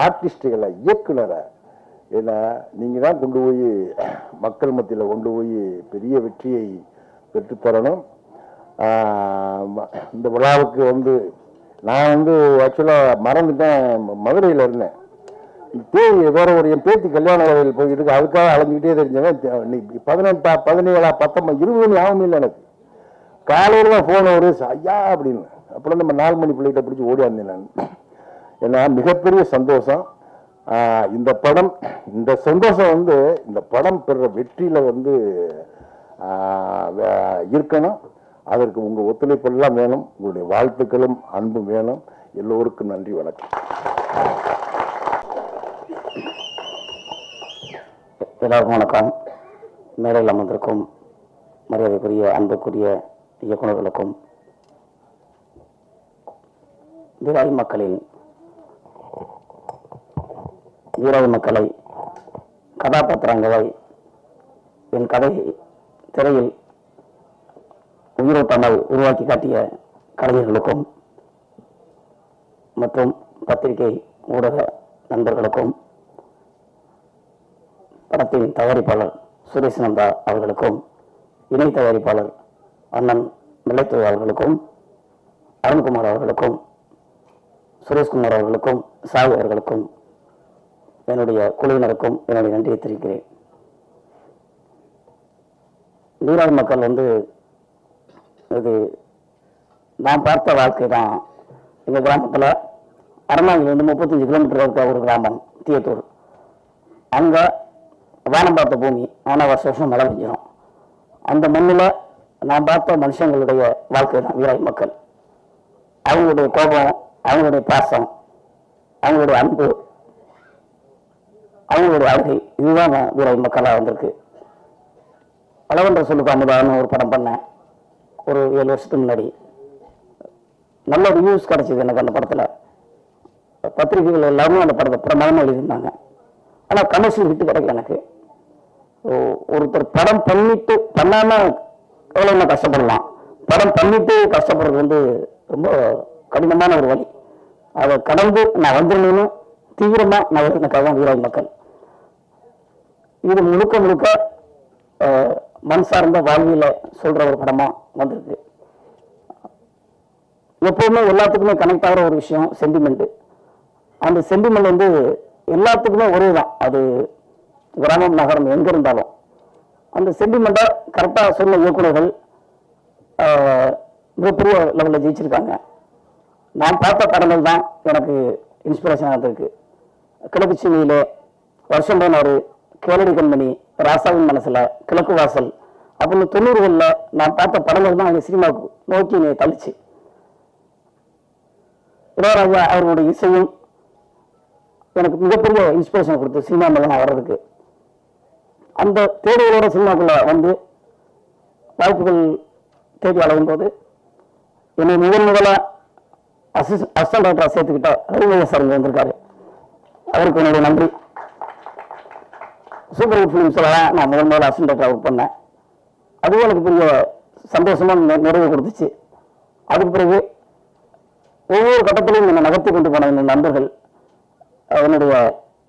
Speaker 7: ஆர்டிஸ்டுகளை, இயக்குனரை ஏன்னா நீங்க தான் கொண்டு போய் மக்கள் மத்தியில் கொண்டு போய் பெரிய வெற்றியை பெற்றுத்தரணும். இந்த விழாவுக்கு வந்து நான் ஆக்சுவலா மறந்துட்டேன், மதுரையில் இருந்தேன். வேற ஒரு என் பேத்தி கல்யாண வகையில் போயிட்டு அதுக்காக அலைஞ்சிக்கிட்டே தெரிஞ்சவன் 18, 17, 19, 20 மணி ஆகும் இல்லை எனக்கு. காலையில் தான் ஃபோன் ஒரு ஐயா அப்படின்னு. அப்புறம் நம்ம 4 மணி பிள்ளைகிட்ட பிடிச்சி ஓடியாந்தேன் நான். ஏன்னா மிகப்பெரிய சந்தோஷம் இந்த படம். இந்த சந்தோஷம் இந்த படம் பெற வெற்றியில இருக்கணும். அதற்கு உங்க ஒத்துழைப்பெல்லாம் வேணும், உங்களுடைய வாழ்த்துக்களும் அன்பும் வேணும். எல்லோருக்கும் நன்றி, வணக்கம்.
Speaker 9: எல்லாருக்கும் வணக்கம். மேடையில் அமர்ந்திருக்கும் மரியாதைக்குரிய அன்புக்குரிய இயக்குநர்களுக்கும் வீராய் மக்களை கதாபாத்திரங்களை என் கதையை திரையில் உயிரோட்டமாய் உருவாக்கி காட்டிய கலைஞர்களுக்கும் மற்றும் பத்திரிகை ஊடக நண்பர்களுக்கும் படத்தின் தயாரிப்பாளர் சுரேஷ் நந்தா அவர்களுக்கும், இணை தயாரிப்பாளர் அண்ணன் மிளைத்துறை அவர்களுக்கும், அருண்குமார் அவர்களுக்கும், சுரேஷ்குமார் அவர்களுக்கும், சாய் அவர்களுக்கும், என்னுடைய குழுவினருக்கும் என்னுடைய நன்றியை தெரிவிக்கிறேன். நீராவி மக்கள் இது நான் பார்த்த வாழ்க்கை தான். எங்கள் கிராமத்தில் அரணாங்கிலிருந்து 35 கிலோமீட்டர் இருக்க ஒரு கிராமம் தீயத்தூர். அங்கே வானம் பார்த்த பூமி, ஆனால் வருஷம் மழை பெஞ்சிடும். அந்த மண்ணில் நான் பார்த்த மனுஷங்களுடைய வாழ்க்கை தான் வீராய் மக்கள். அவங்களுடைய கோபம், அவங்களுடைய பாசம், அவங்களுடைய அன்பு, அவங்களுடைய அழுகை, இதுதான் வீராய் மக்களாக வந்திருக்கு. அளவன்ற சொல்லுக்கு அமுதான்னு ஒரு படம் பண்ணேன் ஒரு 7 வருஷத்துக்கு முன்னாடி. நல்ல ரிவ்யூஸ் கிடைச்சிது எனக்கு அந்த படத்தில். பத்திரிகைகள் எல்லாருமே அந்த படத்தை பிரமாதமாக எழுதியிருந்தாங்க. ஆனால் கமர்ஷியல் ஹிட்டு கிடைக்கல எனக்கு. ஒருத்தர் படம் பண்ணிட்டு பண்ணாமல் எவ்வளோ கஷ்டப்படலாம், படம் பண்ணிட்டு கஷ்டப்படுறது ரொம்ப கடினமான ஒரு வழி. அதை கடந்து நான் வந்துடணும்னு தீவிரமாக நான் எனக்காக தான் வீராய் மக்கள். இது முழுக்க முழுக்க மண் சார்ந்த வாழ்வியல சொல்ற ஒரு படமா வந்திருக்கு. எப்பவுமே எல்லாத்துக்குமே கனெக்ட் ஆகிற ஒரு விஷயம் சென்டிமெண்ட். அந்த சென்டிமெண்ட் எல்லாத்துக்குமே ஒரே தான். அது கிராமம் நகரம் எங்க இருந்தாலும் அந்த சென்டிமெண்ட்டை கரெக்டாக சொன்ன இயக்குநர்கள் மிகப்பெரிய லெவலில் ஜெயிச்சிருக்காங்க. நான் பார்த்த படங்கள் தான் எனக்கு இன்ஸ்பிரேஷனாக இருந்திருக்கு. கிழக்கு சீமையிலே, வருஷம் 16, கேளடி கண்மணி, ராசாவின் மனசுல, கிழக்கு வாசல் அப்படின்னு 90களில் நான் பார்த்த படங்கள் தான் எனக்கு சினிமாவுக்கு நோக்கி என்னை தள்ளிச்சு. இளையராஜா அவர்களுடைய இசையும் எனக்கு மிகப்பெரிய இன்ஸ்பிரேஷன் கொடுத்து சினிமா மேலே நான் வர்றதுக்கு. அந்த தேடிகளோட சினிமாக்குள்ள வாய்ப்புகள் தேடி அலையும் போது என்னை முதலாக அசிஸ்டன்ட் டைரக்டராக சேர்த்துக்கிட்ட ரவிமேய சார் இங்கே வந்திருக்காரு. அவருக்கு என்னுடைய நன்றி. சூப்பர் ஹிட் ஃபிலிம்ஸில் நான் முதல் அசிஸ்டன்ட் டைரக்டராக ஒர்க் பண்ணேன். அதுவும் எனக்கு பெரிய சந்தோஷமாக நிறைவு கொடுத்துச்சு. அதுக்கு பிறகு ஒவ்வொரு கட்டத்திலையும் என்னை நகர்த்தி கொண்டு போன என் நண்பர்கள், என்னுடைய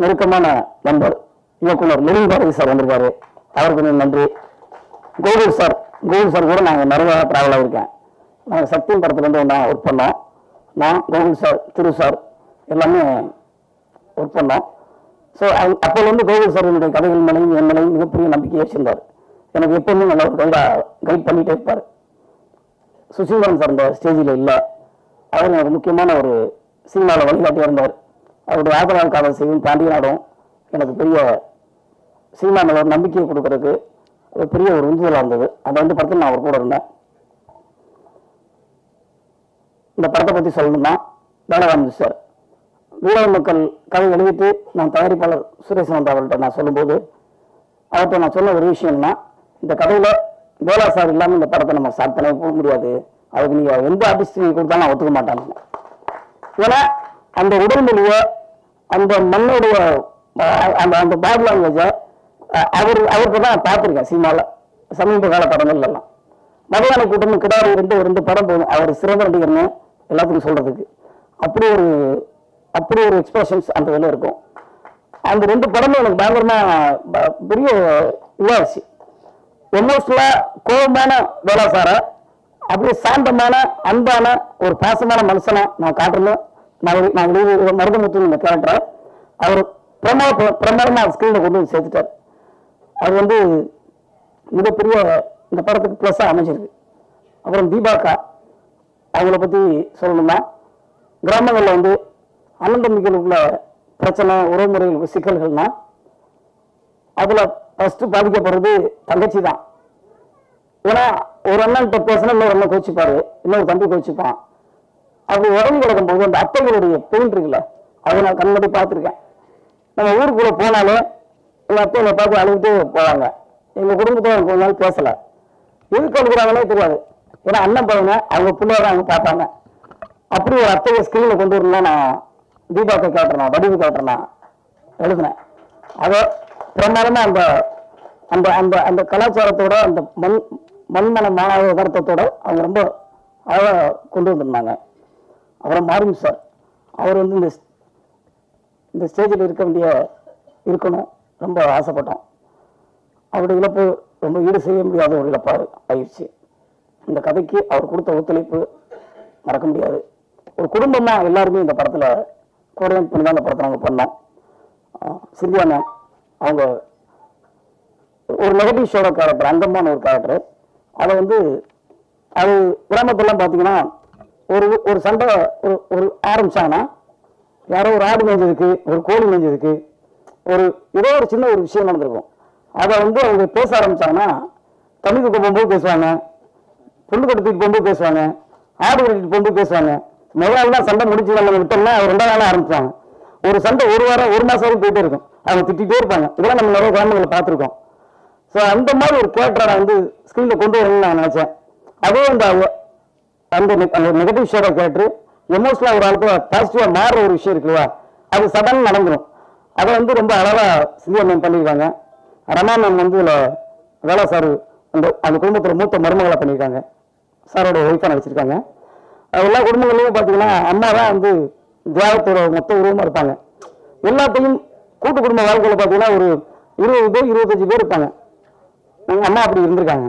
Speaker 9: நெருக்கமான நண்பர் இயக்குனர் லெனின் பாரதி சார் வந்திருக்காரு. அவருக்கு நன்றி. கோகுல் சார் கூட நாங்கள் நிறைய ட்ராவல் ஆகிருக்கேன். நாங்கள் சக்தியின் படத்துலேருந்து ஒன்றா ஒர்க் பண்ணோம். நான், கோகுல் சார், திரு சார் எல்லாமே ஒர்க் பண்ணோம். ஸோ அப்போலேருந்து கோகுல் சார் என்னுடைய கதைகள் மேலையும் என் மேலையும் மிகப்பெரிய நம்பிக்கையை வச்சிருந்தார். எனக்கு எப்பவுமே நல்ல ஒரு கைட் பண்ணிகிட்டே இருப்பார். சுசீந்திரன் சார் இந்த ஸ்டேஜில் இல்லை, அவர் எனக்கு முக்கியமான ஒரு சினிமாவில் வழிகாட்டியாக இருந்தார். அவருடைய ஆதரவால் காதல் செய்யும் பாண்டியனாடும் எனக்கு பெரிய சினிமா மேலே ஒரு நம்பிக்கையை கொடுக்கறதுக்கு ஒரு பெரிய ஒரு உந்துதலாக இருந்தது. அந்த படத்தில் நான் அவர் கூட இருந்தேன். இந்த படத்தை பற்றி சொல்லணும்னா, தானகாந்தி சார் வீராய் மக்கள் கதை எழுதிட்டு நான் தயாரிப்பாளர் சுரேஷ் நந்தா அவர்கிட்ட நான் சொல்லும்போது அவர்கிட்ட நான் சொன்ன ஒரு விஷயம்னா, இந்த கதையில் வேலா சார் இல்லாமல் இந்த படத்தை நம்ம ஸ்டார்ட் பண்ண போக முடியாது, அதுக்கு நீங்கள் எந்த ஆர்டிஸ்ட் கொடுத்தாலும் நான் ஒத்துக்க மாட்டாங்க. ஏன்னா அந்த உடல்மொழியை, அந்த மண்ணுடைய அந்த பாடி லாங்குவேஜை அவருக்கு தான் நான் பார்த்துருக்கேன் சினிமாவில் சமீப கால படங்கள்லாம். மலையாள கூட்டமும் கிடாரி 2 படம் போதும் அவர் சிறந்த நடிகர்னு எல்லாத்துக்கும் சொல்றதுக்கு. அப்படி ஒரு எக்ஸ்பிரஷன்ஸ் அந்த வேலை இருக்கும். அந்த 2 படமும் எனக்கு பயங்கரமா பெரிய இதாச்சு. எமோஷனலா கோபமான வேலாசார அப்படியே சாந்தமான அன்பான ஒரு பாசமான மனுஷனை நான் காட்டணும். நான் மருதமுத்து இந்த கேரக்டரை அவர் பிரமாதமா ஸ்கிரீனில் கொண்டு வந்து சேர்த்துட்டார். அது மிகப்பெரிய இந்த படத்துக்கு ப்ளஸ்ஸாக அமைஞ்சிருக்கு. அப்புறம் தீபாக்கா அவங்கள பற்றி சொல்லணும்னா, கிராமங்களில் அண்ணன் தம்பிகளுக்குள்ள பிரச்சனை, உறவுமுறைகளுக்கு சிக்கல்கள்னா அதில் ஃபர்ஸ்ட் பாதிக்கப்படுறது தங்கச்சி தான். ஏன்னா ஒரு அண்ணன்கிட்ட பேசினா இன்னொரு அண்ணன் கோச்சிப்பாரு, இன்னொரு தம்பி கோச்சிப்பான். அப்படி உடம்பு கிடக்கும் போது அந்த அத்தைகளுடைய பெயின் இருக்குல்ல, அதை நான் கண்ணாடி பார்த்துருக்கேன். நம்ம ஊருக்குள்ளே போனாலே எங்கள் அத்தைகளை பார்த்து அழுகிட்டு போவாங்க. எங்கள் குடும்பத்தை கொஞ்ச நாள் பேசலை, எதுக்கு அழுகிறாங்களே தெரியாது. ஏன்னா அண்ணன் பையனை அவங்க பிள்ளையோட அவங்க பார்ப்பாங்க. அப்படி ஒரு அத்தையை ஸ்கிரீனில் கொண்டு வரணும்னா நான் தீபாக்கை கேட்டுறேன், வடிவு கேட்டுறேன் எழுதுனேன். அதை பிரமாதமாக அந்த அந்த அந்த அந்த கலாச்சாரத்தோட அந்த மண்மன மாணவ யதார்த்தத்தோட அவங்க ரொம்ப அழகாக கொண்டு வந்திருந்தாங்க. அப்புறம் மாரிம் சார், அவர் இந்த ஸ்டேஜில் இருக்கணும் ரொம்ப ஆசைப்பட்டோம். அவருடைய இழப்பு ரொம்ப ஈடு செய்ய முடியாத ஒரு இழப்பாக ஆயிடுச்சு. இந்த கதைக்கு அவர் கொடுத்த ஒத்துழைப்பு மறக்க முடியாது. ஒரு குடும்பமா எல்லாருமே இந்த படத்துல கோஆர்டினேட் பண்ணி தான் இந்த படத்தை நாங்கள் பண்ணோம். சிந்தியா மேம் அவங்க ஒரு நெகட்டிவ் ஷோட கேரக்டர், அங்கம்மான ஒரு கேரக்டர். அதை வந்து அது கிராமத்திலாம் பார்த்தீங்கன்னா ஒரு சண்டை ஒரு ஆரம்பிச்சாங்கன்னா யாரோ ஒரு ஆடு மேய்ஞ்சதுக்கு, ஒரு கோழி மேய்ஞ்சதுக்கு, ஏதோ ஒரு சின்ன ஒரு விஷயம் நடந்திருக்கும். அதை வந்து அவங்க பேச ஆரம்பிச்சாங்கன்னா தமிழ் கொடுக்க போகும்போது பேசுவாங்க, பொண்ணு கொடுத்துட்டு போகும்போது பேசுவாங்க, ஆடு கட்டிட்டு போகும்போது பேசுவாங்க. முதல் நாள் சண்டை முடிச்சு நம்ம விட்டோம்னா 2ஆம் நாள் ஆரம்பிச்சாங்க. ஒரு சண்டை 1 வாரம் 1 மாசம் வரைக்கும் போயிட்டே இருக்கும். அவங்க திட்டிகிட்டே இருப்பாங்க. இதெல்லாம் நம்ம நிறைய கிராமங்களை பார்த்துருக்கோம். ஸோ அந்த மாதிரி ஒரு கேரக்டரை வந்து ஸ்க்ரீனில் கொண்டு வரணும்னு நான் நினச்சேன். அதே அந்த நெகட்டிவ் ஷேடோ கேரக்டர் எமோஷனலாக ஒரு ஆளுக்கு பாசிட்டிவாக மாறுற ஒரு விஷயம் இருக்குல்லையா, அது சடன் நடந்துடும். அதை வந்து ரொம்ப அழகாக சிந்தியா மேம் பண்ணியிருக்காங்க. ரமா மேம் வந்து இதில் வேலை சார் அந்த குடும்பத்தில் மூத்த மருமகளை பண்ணியிருக்காங்க. சாரோட ஒய்ஃபாக நடிச்சிருக்காங்க. எல்லா குடும்பங்களையும் பார்த்தீங்கன்னா அம்மா தான் வந்து தியாகத்தோட மொத்த உருவமாக இருப்பாங்க. எல்லாத்தையும் கூட்டு குடும்ப வாழ்க்கையில் பார்த்தீங்கன்னா ஒரு 20 பேர் 25 பேர் இருப்பாங்க. அம்மா அப்படி இருந்திருக்காங்க.